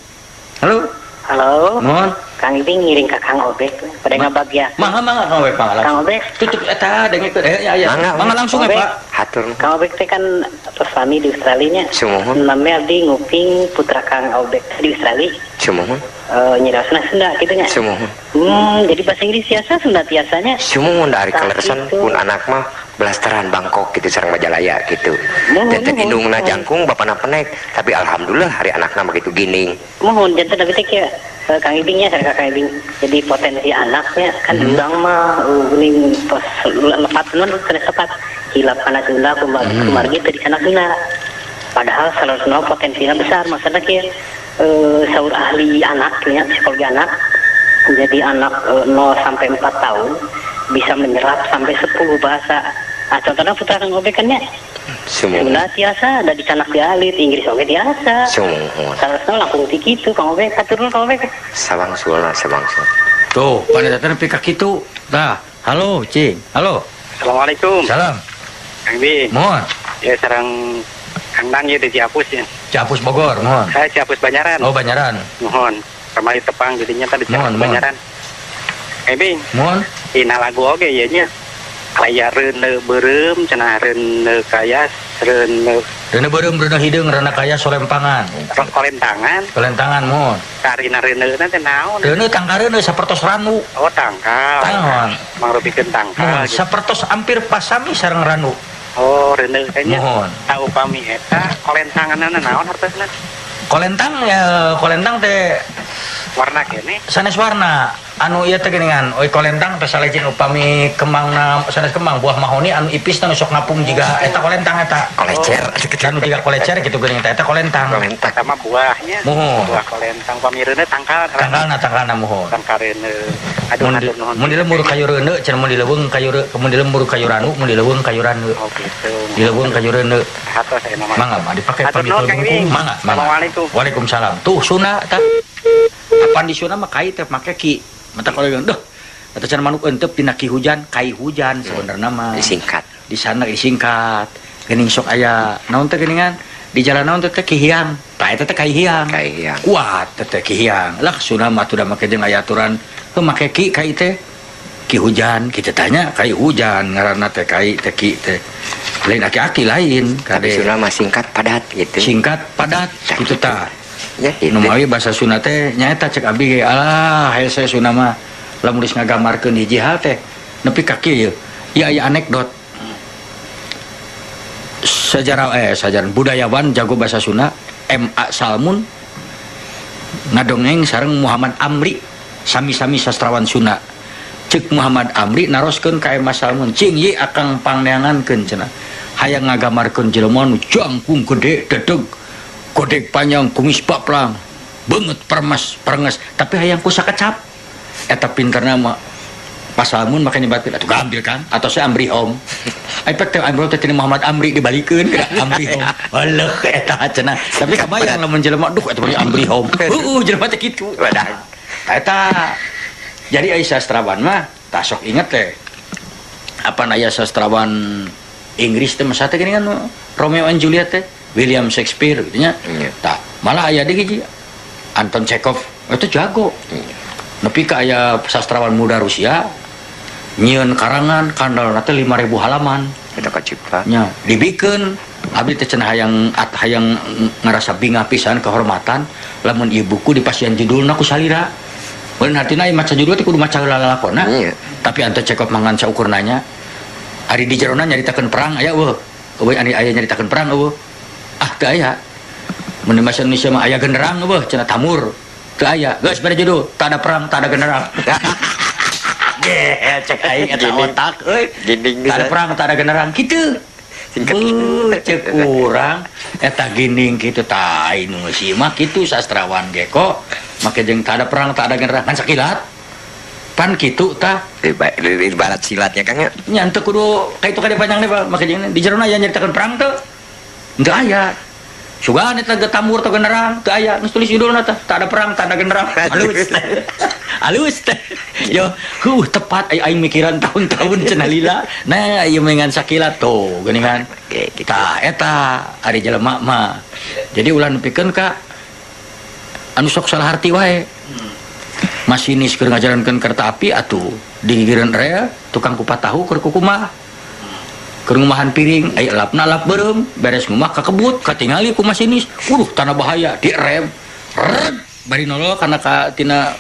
Speaker 1: Mohon.
Speaker 4: Kang Ibing ngiring ka Kang Obek pada ngabagya.
Speaker 1: Mangga Kang Obek pangalangsung.
Speaker 4: Kang Obek
Speaker 1: tutup eta dengekeun. Mangga langsung ya, Pak.
Speaker 10: Hatur.
Speaker 4: Kang Obek teh kan persami di Australia nya.
Speaker 10: Sumuhun.
Speaker 4: Namanya abdi nguping putra Kang Obek di Australia.
Speaker 10: Sumuhun.
Speaker 4: Nyiraosna Sunda kitu nya.
Speaker 10: Sumuhun.
Speaker 4: Jadi bahasa Inggris biasa Sunda tiasanya.
Speaker 10: Sumuhun dari keleresan pun anak mah belasteran Bangkok gitu sareng Majalaya gitu. Teh indungna jangkung bapana penek, tapi alhamdulillah hari anakna begitu gining.
Speaker 4: Mohon janten tapi teh kieu Kang Ibingnya sareng Kang Ibing. Jadi potensi anaknya kan urang mah geuning tos lepat nun kena sepat hilap kana Sunda kumargi teh di sana Sunda. Padahal salah potensinya besar maksudnya kieu saur ahli anak punya psikologi anak. Jadi anak 0 sampai 4 tahun bisa menyerap sampai 10 bahasa. Contohnya putra Kang Obek kan ya. Sunda tiasa ada di canak dialit, Inggris oge tiasa. Salah langsung ti kitu Kang Obek, katurun Kang Obek.
Speaker 10: Sabangsul.
Speaker 1: Tuh, panetateun nepi ka kitu. Tah, halo, Cing. Halo.
Speaker 11: Assalamualaikum.
Speaker 1: Salam.
Speaker 11: Kang Ibing.
Speaker 1: Mohon.
Speaker 11: Ya sareng Kang Dang ya di Ciapus ya.
Speaker 1: Ciapus Bogor, mohon.
Speaker 11: Saya Ciapus Banyaran.
Speaker 1: Oh, Banyaran.
Speaker 11: Mohon. Kembali tepang jadinya tadi Ciapus Banyaran. Kang Ibing.
Speaker 1: Mohon.
Speaker 11: Ina lagu oge ya nya. Kaya reuneu beureum cenah reuneu kaya reuneu
Speaker 1: beureum reuneu hideung rana kaya solempangan. Kolentangan mohon.
Speaker 11: Karina reuneuna teh naon?
Speaker 1: Reuneu tangkareuneu sapertos ranu.
Speaker 11: Oh, tangkal.
Speaker 1: Tahon.
Speaker 11: Mangrupikeun tangkal.
Speaker 1: Sapertos hampir pasami sareng ranu.
Speaker 11: Oh, reuneu teh nya.
Speaker 1: Mohon.
Speaker 11: Ta upami eta kolentanganna naon hartosna?
Speaker 1: Kolentang teh
Speaker 11: warna kene.
Speaker 1: Sanes warna. Anu ieu teh geuningan, oi kolentang teh salajeng upami kembangna sanes kembang buah mahoni anu ipis teh sok ngapung jiga eta kolentang eta.
Speaker 10: Kolecer.
Speaker 1: Anu jiga kolecer kitu geuning teh eta kolentang.
Speaker 11: Sama buahnya.
Speaker 1: Mohon.
Speaker 11: Buah kolentang pamireuneu tangkal.
Speaker 1: Tangkalna mohon.
Speaker 11: Tangkareuneu. Aduh nuhun.
Speaker 1: Mun dilembur kayu reuneu cenah mun dileuweung kayu mun dilembur kayu ranu, mun dileuweung kayu ranu.
Speaker 11: Oh gitu.
Speaker 1: Dileuweung kayu reuneu.
Speaker 11: Hatur saya nama.
Speaker 1: Mangga dipake pamitul. Mangga.
Speaker 11: Assalamualaikum.
Speaker 1: Waalaikumsalam. Tuh Sunda tah. Apan di Sunda mah kai teh make ki. Mata kalau bilang, duh, atau cara manuk entep tina ki hujan, kai hujan sebenarnya mah.
Speaker 10: Disingkat.
Speaker 1: Di sana disingkat. Geuning sok aya naon teh geuningan di jalan naon teh kihiang. Tah eta teh kihiang. Kuat teh kihiang. Lah sunah mah tuh da make jeung aya aturan heuh make ki kai teh. Ki hujan kita tanya kai hujan ngaranna teh kai teh ki teh. Lain aki-aki lain
Speaker 10: Tapi sunah mah singkat padat gitu.
Speaker 1: Singkat padat kitu tah.
Speaker 10: Ya gitu.
Speaker 1: Nu mawi bahasa Sunda teh nyaeta cek abdi ge alah hese Sunda mah lamun geus ngagamarkeun hiji hal teh nepi ka kieu. Ya aya anekdot. Sejarah budayawan jago bahasa Sunda M.A. Salmun ngadongeng sareng Muhammad Amri sami-sami sastrawan Sunda. Cek Muhammad Amri naroskeun ka M.A. Salmun cing ye akang pangneangankeun cenah. Hayang ngagamarkeun jelema nu jangkung gede dedeg kodek panjang kumis baplang banget perenges tapi hayang ku sakecap eta pinterna mah pas Salmun makanya batin atuh ambil kan atau saya Amri Home efek teh Amri teh Muhammad Amri dibalikeun ke Amri Home waleuh eta cenah tapi kabayang lamun jelema duh eta Amri Home jelema teh kitu eta jadi aya sastrawan mah tah sok inget teh apa aya sastrawan Inggris teh masa teh geuningan Romeo and Juliet teh William Shakespeare gitu nya. Tah, malah aya deui hiji Anton Chekhov itu jago. Nepi ka aya sastrawan muda Rusia nyieun karangan kandalna teh 5.000 halaman.
Speaker 10: Eta kacipta.
Speaker 1: Nya, dibikeun abdi teh cenah hayang ngarasa bingah pisan kehormatan lamun ieu buku dipasieun judulna ku salira. Mun hartina ieu maca judul teh kudu maca heula lalakonna. Tapi Anton Chekhov mangan saukur nanya. Ari di jerona nyaritakeun perang aya eueuh. Eueuh ani aya nyaritakeun perang eueuh. Teu aya mun di bahasa Indonesia mah aya genderang eueuh cenah tamur teu aya geus bade judul tak ada perang tak ada genderang cek aing eta otak euy tak ada perang tak ada genderang kitu singkat cek urang eta geuning kitu tah aing nu si mah kitu sastrawan ge kok make jeung tak ada perang tak ada genderang kan sakilat pan kitu tah
Speaker 10: ibarat silatnya Kang nya
Speaker 1: nya teu kudu kaitu ka panjang deui make jeung di jerona aya nyaritakeun perang teu teu aya sugan eta tamur teu genderang teu aya geus tulis judulna teh tak ada perang tak ada genderang alus teh yo tepat aing mikiran tahun-tahun cenah lila nah ieu mengan sakilat tuh geuningan tah eta ari jelema mah jadi ulah nepikeun ka anu sok salah arti wae masinis keur ngajarankeun kereta api atuh digigireun rel tukang kupat tahu keur kumaha keur ngumahan piring aya lapna lap beureum beres ngumah kakebut katingali ku masinis tanah bahaya direm bari nolol kana ka tina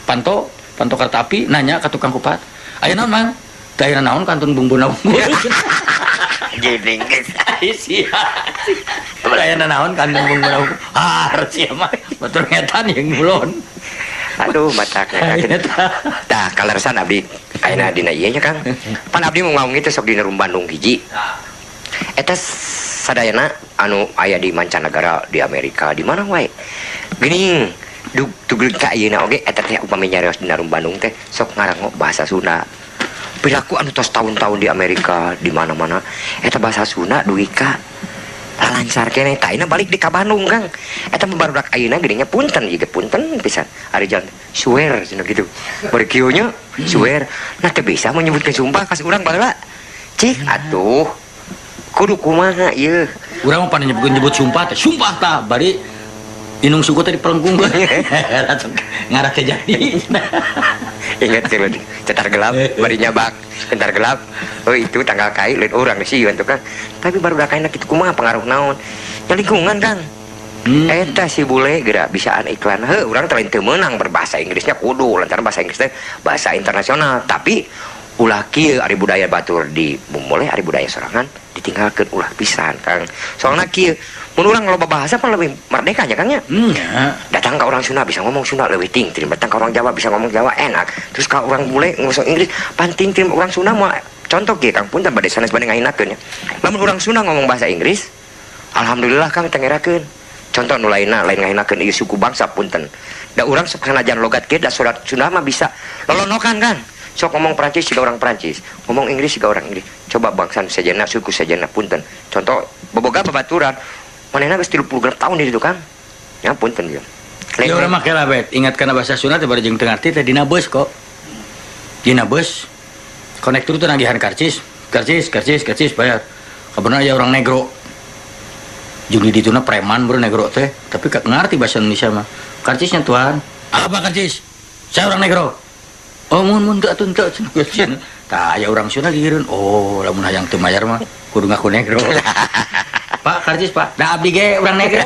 Speaker 1: panto kereta api nanya ka tukang kupat aya naon mang teh aya naon kantun bumbuna
Speaker 10: geuning geus
Speaker 1: sia aya naon kantun bumbuna sia mah batur ngetan yang mulon
Speaker 10: aduh mata kaget tah kalersan abdi ayeuna dina ieu nya Kang pan abdi mau ngaung teh sok dina Rum Bandung hiji eta sadayana anu aya di mancanegara di Amerika di mana wae geuning dugleuk ka ayeuna oge eta teh upami nyarios dina Rum Bandung teh sok ngarango bahasa Sunda perilaku anu tos tahun-tahun di Amerika di mana-mana eta bahasa Sunda dugi ka lancar kene tah ayeuna balik di ka Bandung Kang eta barudak ayeuna geuning nya punten ieu punten pisan ari jalan swear cenah kitu bari kieu nya swear nah teu bisa menyebutkeun sumpah ka urang baheula cik atuh kudu kumaha ieu
Speaker 1: urang mah pan nyebut sumpah tah bari inung suku teh dipelengkungkeun ngarak teh jadi
Speaker 10: ingat cetar gelap bari nyabak cetar gelap oh itu tanggal kai lain orang sih gitu kan tapi baru udah kaina kitu kumaha pengaruh naon nya lingkungan Kang eta si bule geura bisaan iklan urang teh teu meunang berbahasa Inggrisnya kudu lantaran bahasa Inggris teh bahasa internasional tapi ulah kieu ari budaya batur di mulai ari budaya sorangan ditinggalkeun ulah pisan Kang soalna kieu mun urang loba bahasa pan lebih merdeka nya Kang nya datang ka orang Sunda bisa ngomong Sunda leuwih tingting datang ka orang Jawa bisa ngomong Jawa enak terus ka orang bule ngomong Inggris pan tingting orang Sunda mah contoh kieu Kang punten bade sanes bade ngahinakeun nya lamun urang Sunda ngomong bahasa Inggris alhamdulillah Kang tengerakeun contoh nu lainna lain ngahinakeun ieu suku bangsa punten da urang sok sanajan logat kieu da surat Sunda mah bisa lolonokan Kang sok ngomong Prancis juga orang Prancis ngomong Inggris juga orang Inggris coba bangsa sejenna suku sejenna punten contoh boboga babaturan manehna geus 30 tahun di ditu Kang ya punten ya
Speaker 1: urang mah kela bet ingat kana bahasa Sunda teh bari jeung teu ngarti teh dina beus kok dina beus konektor teh nagihan karcis bayar Kabarna aya orang negro. Juni dituna preman bro negro teh, tapi gak ngerti bahasa Indonesia mah. Karcisnya tuan, apa karcis? Saya orang negro. Oh mun teu atuh teu. Tah aya orang Sunda dieureun. Oh lamun hayang teu mayar mah kudu ngaku negro. Pak karcis Pak, da abdi ge orang negro.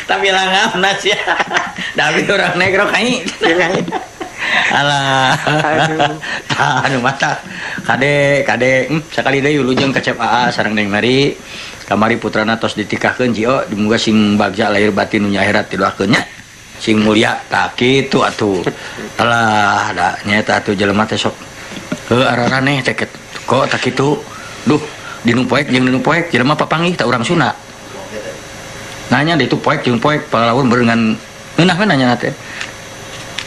Speaker 1: Tapi langapna sia. Da abdi orang negro kai. Alah. Anu mata. Kade sakali deui ulujeng ka Cep AA sareng Neng Mari. Kamari putrana tos ditikahkeun jio dimuga sing bagja lahir batin dunya akhirat didoakeun nya. Sing mulia tak kitu atuh. Alah da nyaeta atuh jelema teh sok heuh araraneh teh kok tak kitu. Duh, dinu poek jeung dinu poek jelema papanggih tak urang Sunda. Nanya di itu poek jeung poek palawan berengan ngeunah we nanya teh.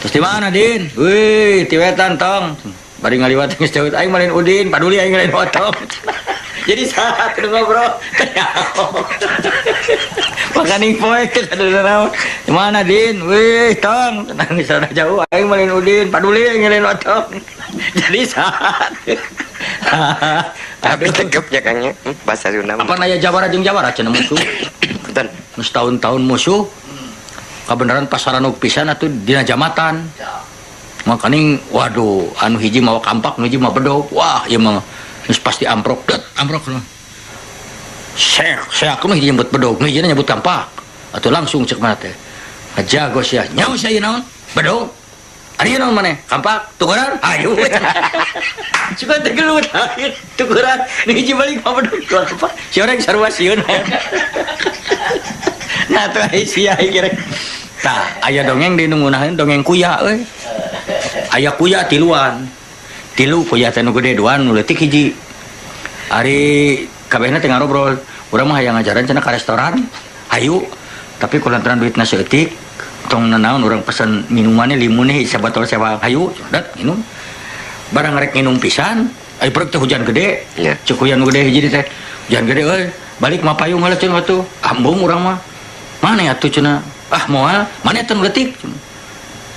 Speaker 1: Terus di mana Din? Wih, ti wetan tong. Bari ngaliwat geus ceuit aing malin Udin, paduli aing lain otong. Jadi saat ngobrol. Makaning poek teh kada naon. Di mana Din? Wih, tong. Tenang di sana jauh aing malin Udin, paduli aing lain otong. Jadi saat.
Speaker 10: Tapi tegepnya Kangnya bahasa Sunda.
Speaker 1: Apa naya Jawara jeung Jawara cenah musuh?
Speaker 10: Punten.
Speaker 1: Geus tahun-tahun musuh. Kabeneran pasaran pisan atuh dina jamatan. Makaning waduh anu hiji mawa kampak, nu hiji mah bedog. Wah, ieu mah geus pasti amprok noh. Seak mah hiji nyebut bedog, nu hiji nyebut kampak. Atuh langsung cek mana teh. Jago sia. Nyaho sia ieu naon? Bedog. Ari naon maneh? Kampak, tukuran? Ayo. Suka teh gelut tukuran. Nu hiji balik mah bedog. Kampak. Si orang sarua sieun. Nah tuh sia kira. Tah, aya dongeng di nungunaheun dongeng kuya euy. Aya kuya tiluan. Tilu kuya teh nu gede duan nu leutik hiji. Ari kabehna teh ngarobrol. Urang mah hayang ngajaran cenah ka restoran. Hayu. Tapi kulantaran duitna seutik, tong nanaon urang pesen minumannya limunnya sabatol sewa hayu, dat minum. Barang rek minum pisan, ai perek teh hujan gede. Cek hujan gede hiji teh. Hujan gede euy. Balik mah payung heula cenah atuh. Ambung urang mah. Mana atuh cenah? Ah moal, mana teh leutik?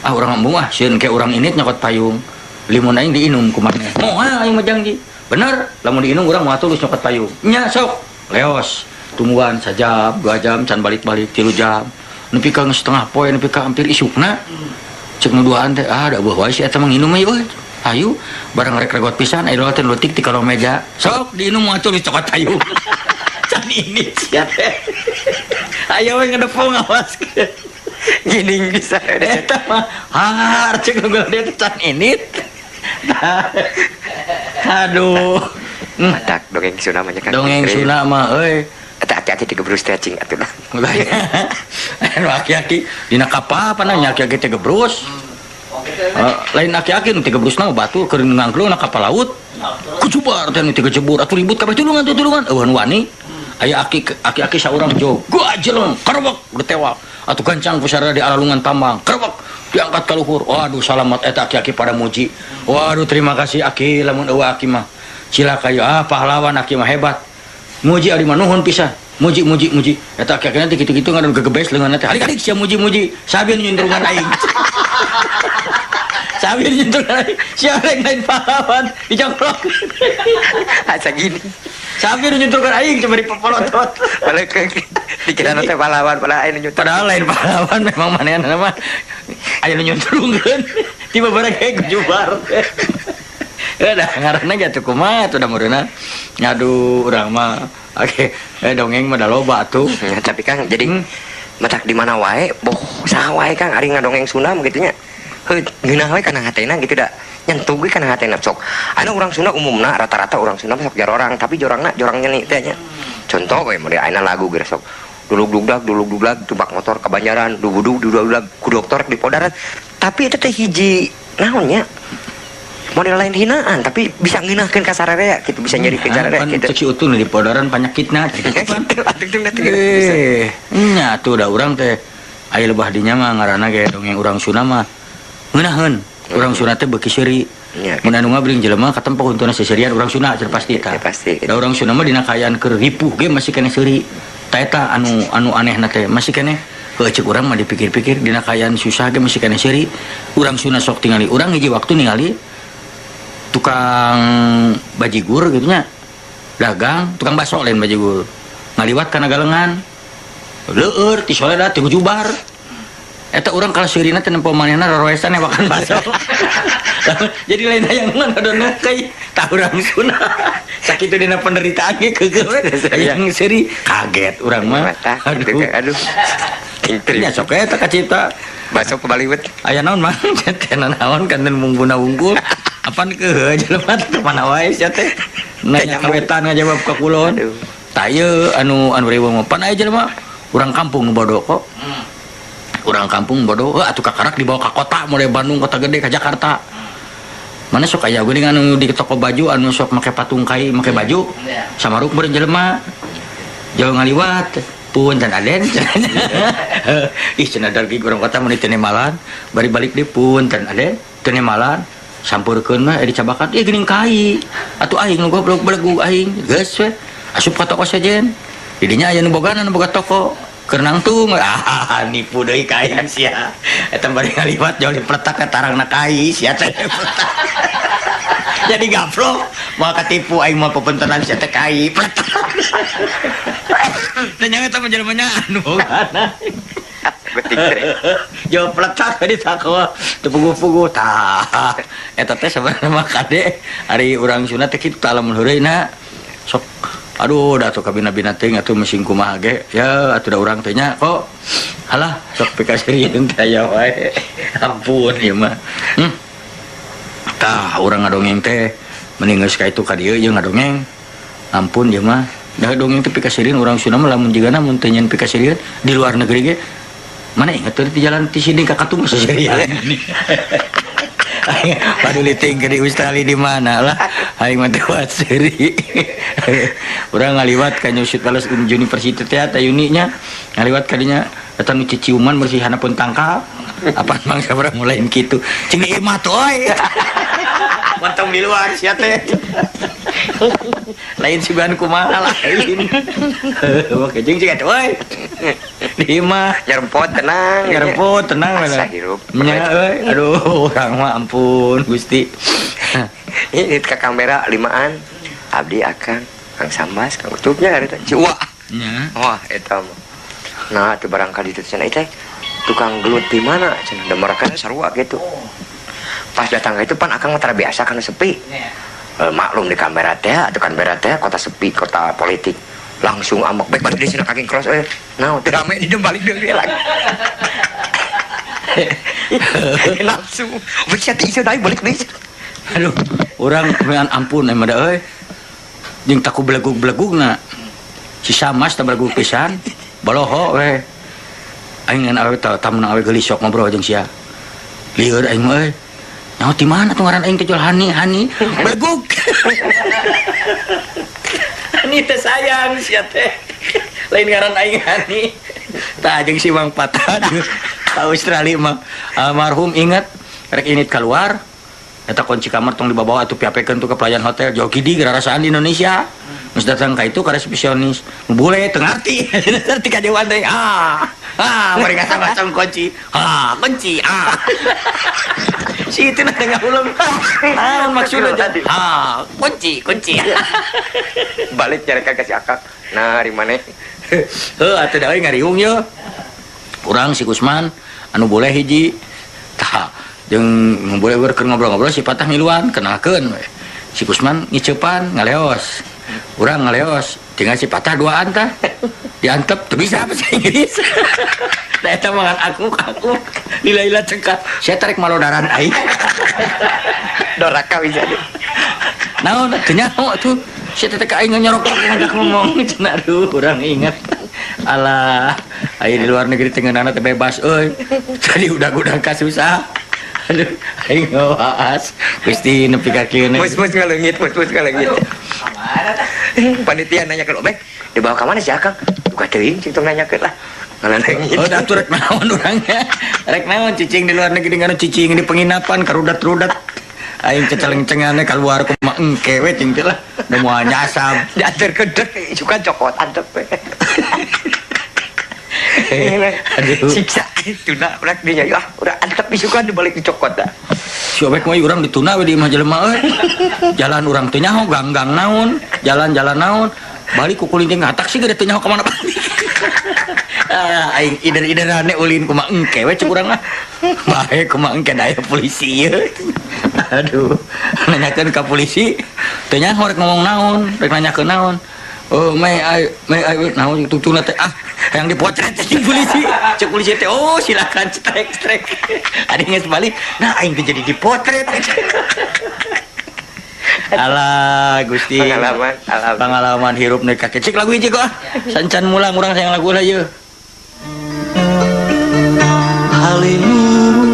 Speaker 1: Ah urang ambung sieun ke urang init nyokot payung. Limun aing diinum ku maneh. Moal aing mah janji. Bener, lamun diinum urang mah tulus nyokot payung. Nya sok. Leos. Tungguan sajam, 2 jam can balik-balik 3 jam. Nepi ka setengah poe, nepi ka hampir isukna. Cek nu duaan teh da beuh wae si eta mah nginum euy. Hayu, barang rek regot pisan aya teh leutik ti kalau meja. Sok diinum mah tulus nyokot payung. Can ini sia teh. Ayo we ngedepong awas. Gining bisa eta mah har cek gua dia teh can init. Aduh.
Speaker 10: Matak dongeng Sunda mah nya Kang.
Speaker 1: Dongeng Sunda mah euy.
Speaker 10: Eta hati-hati digebrus stretching atuh lah.
Speaker 1: Anu aki-aki dina kapal apa nanya aki-aki teh gebrus. Lain aki-aki nu teh gebrusna batu keur ngangklung na kapal laut. Kucubar teh nu teh kecebur atuh ribut kabeh tulungan eueuh wani. Aya aki-aki saurang jogo ajeleng kerebek ditewak atuh gancang pusara di alalungan tambang kerebek diangkat ka luhur. Waduh salamat eta aki-aki pada muji. Waduh terima kasih aki lamun eueuh aki mah cilaka ieu pahlawan aki mah hebat. Muji ari mah nuhun pisan. Muji eta aki-akina teh kitu-kitu ngaran gegebes leungeunna teh halik-halik sia muji sabien nyuntrungan aing. Sabien nyuntrungan aing sia rek lain pahlawan dicoklok.
Speaker 10: Asa gini.
Speaker 1: Sabien nyuntrungan aing cuma di popolotot.
Speaker 10: Balik dikira teh pahlawan padahal aya nyuntrungan.
Speaker 1: Padahal lain pahlawan memang manehna mah aya nu nyuntrungeun. Tiba bareng kayak jubar. Udah ngaranna ge atuh kumaha atuh da mureuna. Ngaduh urang mah oke, dongeng mah da loba atuh.
Speaker 10: Ya, tapi Kang jadi matak di mana wae, boh saha wae Kang ari ngadongeng Sunda kitu nya. Heuh, ngeunah wae kana hatena gitu da. Nyentuh ge kana hatena sok. Anu urang Sunda umumna rata-rata urang Sunda sok jarorang, tapi jorangnya nih teh nya. Contoh we mode ayeuna lagu ge sok. Dulug-dugdag tubak motor ke Banjaran, dugudug ku dokter di Podaran. Tapi itu teh hiji naonnya? Model lain hinaan tapi bisa ngeunahkeun ka sararea kitu bisa nyeri ke sararea kitu.
Speaker 1: Cek si utuh di Podaran penyakitna kitu kan. Nya atuh da urang teh aya lebah dinya mah ngaranna ge dongeng urang Sunda mah ngeunaheun. Urang Sunda teh beuki seuri. Mun anu ngabring jelema katempo huntuna seserian urang Sunda cenah pasti tah.
Speaker 10: Pasti.
Speaker 1: Da urang Sunda mah dina kaayaan keur ripuh ge masih keneh seuri. Ta eta anu anehna teh masih keneh heuh cek urang mah dipikir-pikir dina kaayaan susah ge masih keneh seuri. Urang Sunda sok tingali urang hiji waktu ningali tukang bajigur gitu nya dagang tukang bakso lain baju ngaliwat kana galengan leueur ti Soledad ti Jubar eta urang kalau sirina teh nempo manehna roroesan makan bakso. Jadi lain hayang mah ada nukai tah urang Sunda. Sakitu dina penderitaan ge keugeuh hayang seri kaget urang mah.
Speaker 10: Aduh.
Speaker 1: Nya sok eta kacipta
Speaker 10: bakso pebaliwet.
Speaker 1: Aya naon mah teh naon kan mungguna unggul. Apan keeuh jelema teh mana wae sia teh. Nanya kawetan ngajawab ka kulon. Tah ieu anu rewa mah pan aya jelema urang kampung nu bodoh kok. Urang kampung bodoh atuh kakarak dibawa ka kota mulai Bandung kota gede ka Jakarta. Mana sok aya geuning anu di toko baju anu sok make patung kai make baju. Samaruk beureun jelema. Jauh ngaliwat punten Aden. Ih cenah dargi urang kota mun teu nemalan bari balik deui punten Aden teu nemalan. Sampurkeun mah dicabakan ieu geuning kai. Atuh aing nu goblok belegug aing geus we asup ka toko sajen. Di dinya aya nu bogana nu boga toko. Kerenangtung nipu deui ka aing sia. Eta bari ngaliwat jauh dipletak ka tarangna kai sia teh. Jadi gaplok mau katipu aing mau pepentenan sia teh kai pletak. Tanya eta mah jelema anu bogana. Betik teh. Jo pletak di takwa teu puguh-puguh tah. Eta teh sabarna mah kade ari urang Sunda teh kitu lamun heureuna sok aduh dah tuh kabina-bina teh atuh mesin kumaha ge ya atuh da urang teh nya kok halah sok pikasirieun teh aya wae ampun ieu mah tah urang ngadongeng teh mending geus ka itu ka dieu jeung ngadongeng ampun ieu mah da dongeng teh pikasirieun urang Sunda mah lamun jigana mun teu nyen pikasirieun di luar negeri ge mana inget teh di jalan ti sini ka Katung sasirian Paduli tinggal di Australia di mana lah aing mah teu seri. Urang ngaliwat ka nyusut balas universitas teh eta uninya ngaliwat ka dinya eta nu ciciuman bersihana pun tangkap apa mangsa urang mulain kitu cing ieu mah toy mantong di luar sia teh lain siban kumaha lain oke jeung cing eta we di mah
Speaker 10: nyerempot tenang
Speaker 1: asa hirup nya euy aduh urang mah ampun Gusti
Speaker 10: ini ka kamera 5an abdi akan Kang Sambas Kang Utupnya eta ciwa nya wah eta mah nah teu barangkali teh cenah teh tukang gelut di mana cenah da mereka sarua gitu pas datang itu pan akang tara biasa kana sepi maklum di kamera teh atuh kamera teh kota sepi kota politik langsung amok baik balik di sini kaki cross nah teu rame di balik deui lagi langsung bisa tisu dai balik deui
Speaker 1: aduh urang mean ampun emang da euy jeung taku belegug-belegugna si Samas teh belegug pisan baloho we aing ngan awe tamun awe geulis sok ngobrol jeung sia lieur aing mah euy nyaho ti mana tuh ngaran aing teh jual Hani belegug Hani teh sayang sia teh lain ngaran aing Hani tah jeung si Mang Patan ka Australia mah almarhum inget rek init keluar eta kunci kamar tong dibawa atuh piapekeun tuh ke pelayan hotel jauh gidi gerarasaan di Indonesia geus datang ka itu ka resepsionis bule teu ngarti ngarti ka dewan teh mari ngasa-ngasa kunci si itu na ngulung maksudna tadi kunci
Speaker 10: balik cari ka si akak nah di maneh
Speaker 1: atuh da euy ngariung ye urang si Kusman anu boleh hiji tah jeung boleh keur ngobrol-ngobrol si Patah miluan kenalkeun we si Kusman ngiceupan ngaleos urang ngaleos tinggal si Patah duaan tah diantep teu bisa bahasa Inggris da eta mah aku lila-lila cengkat sia tarik malodaran aing
Speaker 10: doraka bisa deh
Speaker 1: naon teu nyaho tuh sia teh ka aing nyorok ngajak ngomong cenah aduh urang inget alah aya di luar negeri teh ngeunana teh bebas euy tadi udah kasusah aduh aing ngawas Gusti nepi ka kieu
Speaker 10: mus ngaleungit panitia nanya ke Obek dibawa ka mana si Akang buka teuing cing tong nanyakeun lah ngaleungit
Speaker 1: oh atuh rek naon urangnya rek naon cicing di luar negeri nganu cicing di penginapan karudat-rudat aing ceceleng-cengane keluar ku mah engke we cing teh lah da moal nyasam
Speaker 10: diatur kedek suka cokot antep we
Speaker 1: aduh
Speaker 10: siksa tuna udah dia udah antep isukan dibalik dicokot dah
Speaker 1: si obek mah urang dituna we di imah jelema euy. Jalan urang teh nyaho gang-gang naon, jalan-jalan naon. Balik ku kulinting ngatak sih gede teh nyaho ka mana balik. Aing ider-iderane ulin kumaha engke we cek urang mah. Bae kumaha engke daya polisi ieu. Aduh, nanyakeun ka polisi teh nyaho rek ngomong naon, rek nanyakeun naon. Oh, may naon tungtungna teh yang dipotret cing polisi. Cek polisi teh oh silakan strek. Adi geus balik. Nah aing teh jadi dipotret. Alah Gusti. Pengalaman hirup neuk kakek. Cek lagu hiji kok. Sancan mulang urang sayang lagu lah ieu.
Speaker 12: Halimun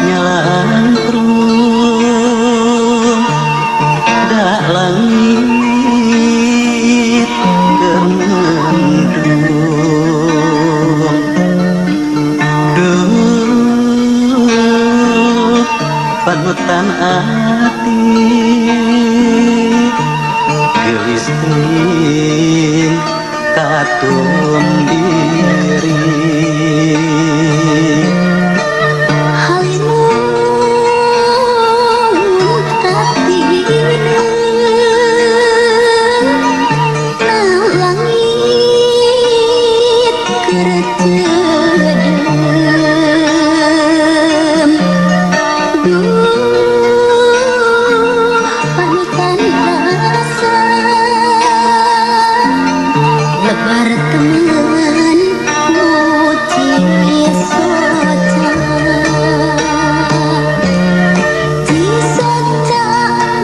Speaker 12: nyalaan terung dak langit gemendung duh panutan ati gelising katum diri
Speaker 13: halimun tapi na langit kerejedem panutan rasa lebar teman puji soca di soca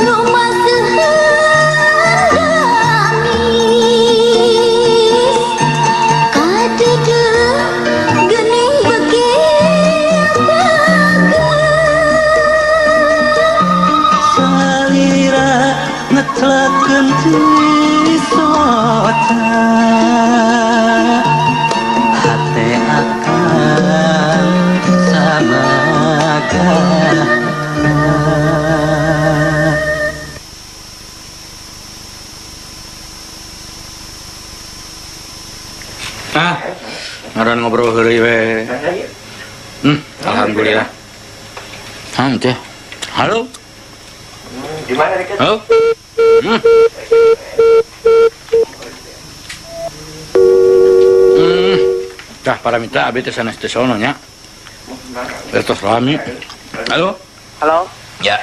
Speaker 13: rumah sehamis kadede gening
Speaker 12: salira ngetlakeun ti soca hate akan samaga
Speaker 1: ngaran ngobrol heureuy we. Alhamdulillah. Teh. Halo.
Speaker 10: Di mana dekat?
Speaker 1: Halo. Tah para mitra abdi teh sanes teh sono nya. Terus rami. Halo.
Speaker 5: Halo.
Speaker 1: Ya.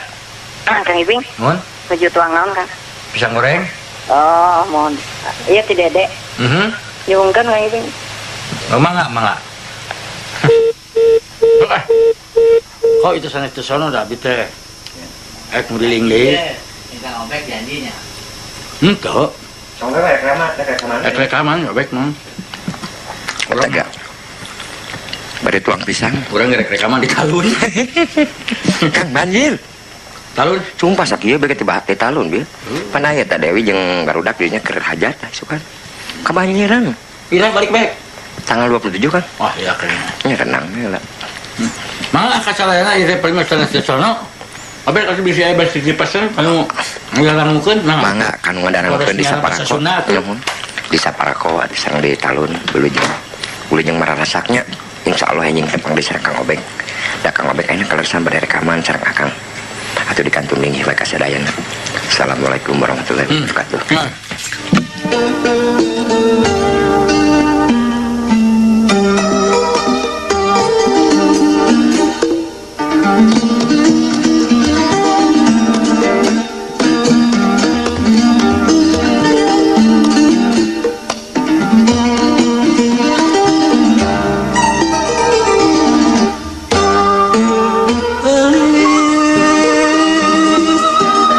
Speaker 5: Kang Ibing.
Speaker 1: Mohon.
Speaker 5: Tujuh tuang naon, Kang?
Speaker 1: Pisang goreng.
Speaker 5: Oh, mohon. Iya ti Dede. Nyungkeun Kang Ibing.
Speaker 1: Oh, mangga. Kok itu sanes teh sono da abdi teh. Mudiling deui.
Speaker 7: Kang Obek janjinya.
Speaker 1: Henteu.
Speaker 10: Soalnya
Speaker 1: Rekaman obek mah.
Speaker 10: Tega. Bari tuang pisang.
Speaker 1: Urang ngerek rekaman di talun.
Speaker 10: Kang banjir.
Speaker 1: Talun.
Speaker 10: Sumpah sakieu bege teh bahat teh talun bieu. Pan aya ta Dewi jeung barudak dieu nya keur hajat asukan. Kabanjiran.
Speaker 1: Ira balik baik.
Speaker 10: Tanggal 27 kan?
Speaker 1: Wah, iya keren.
Speaker 10: Nya renang we lah.
Speaker 1: Mangga kasalayana ieu paling sanes teh sono. Abel kasih bisa aya bersih pasar anu ngarangukeun nah.
Speaker 10: Mangga kanu ngarangukeun di Saparako. Namun di Saparako di sareng di talun Wilujeng mararasaknya insyaallah anjing tepang di sareng Kang Obeng. Da Kang Obeng ayeuna kaleresan bade rekaman sareng Akang. Atuh dikantun ningih bae kasadayana. Assalamualaikum warahmatullahi wabarakatuh.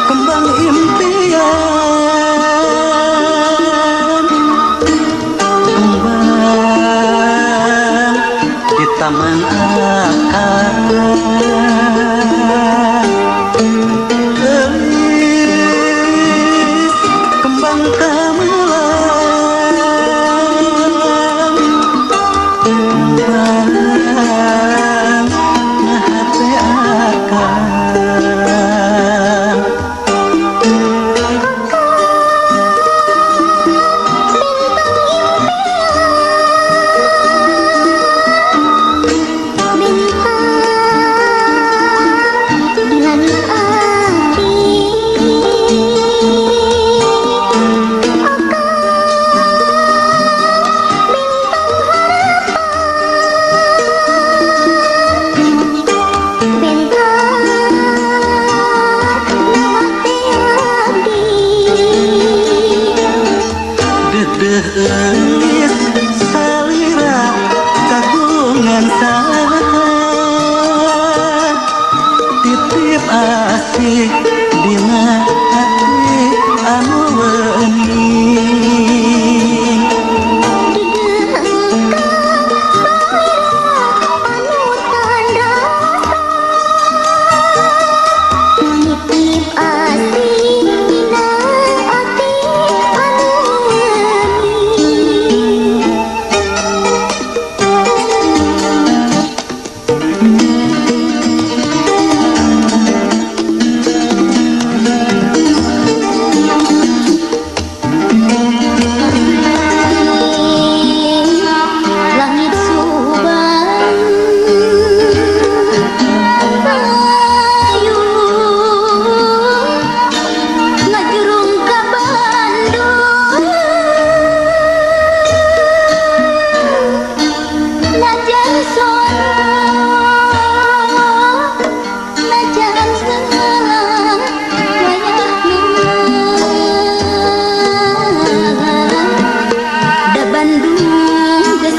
Speaker 12: kembang impian kembang di taman akar gelis kembang kamelang kembang ngahate akar
Speaker 13: bintang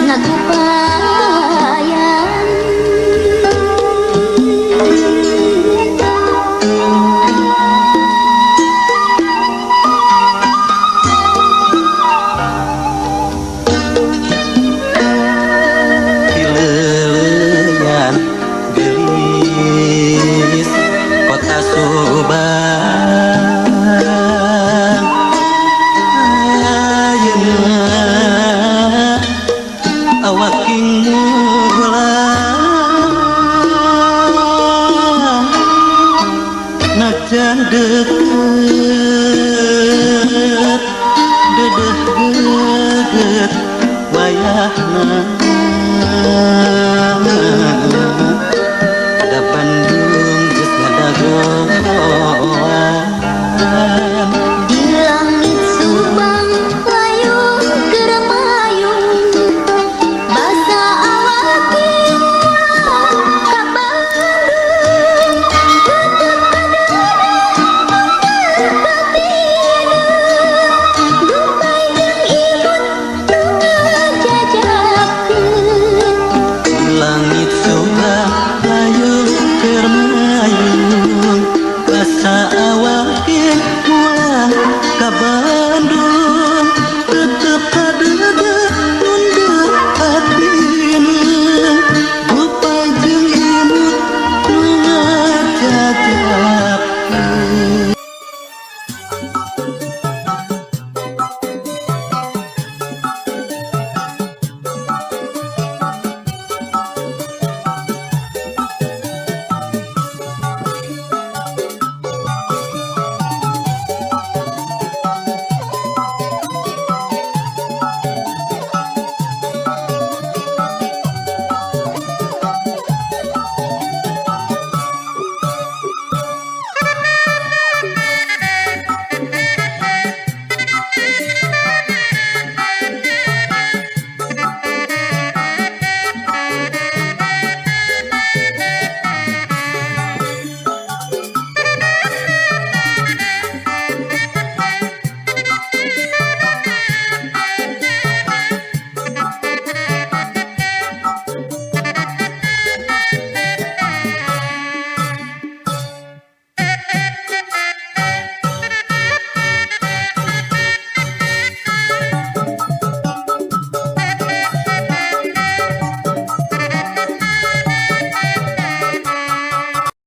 Speaker 13: ngagupayan
Speaker 12: Kileleyan gelis kota Subang ayeuna awak king mulang najan deket dedeh geget wayahna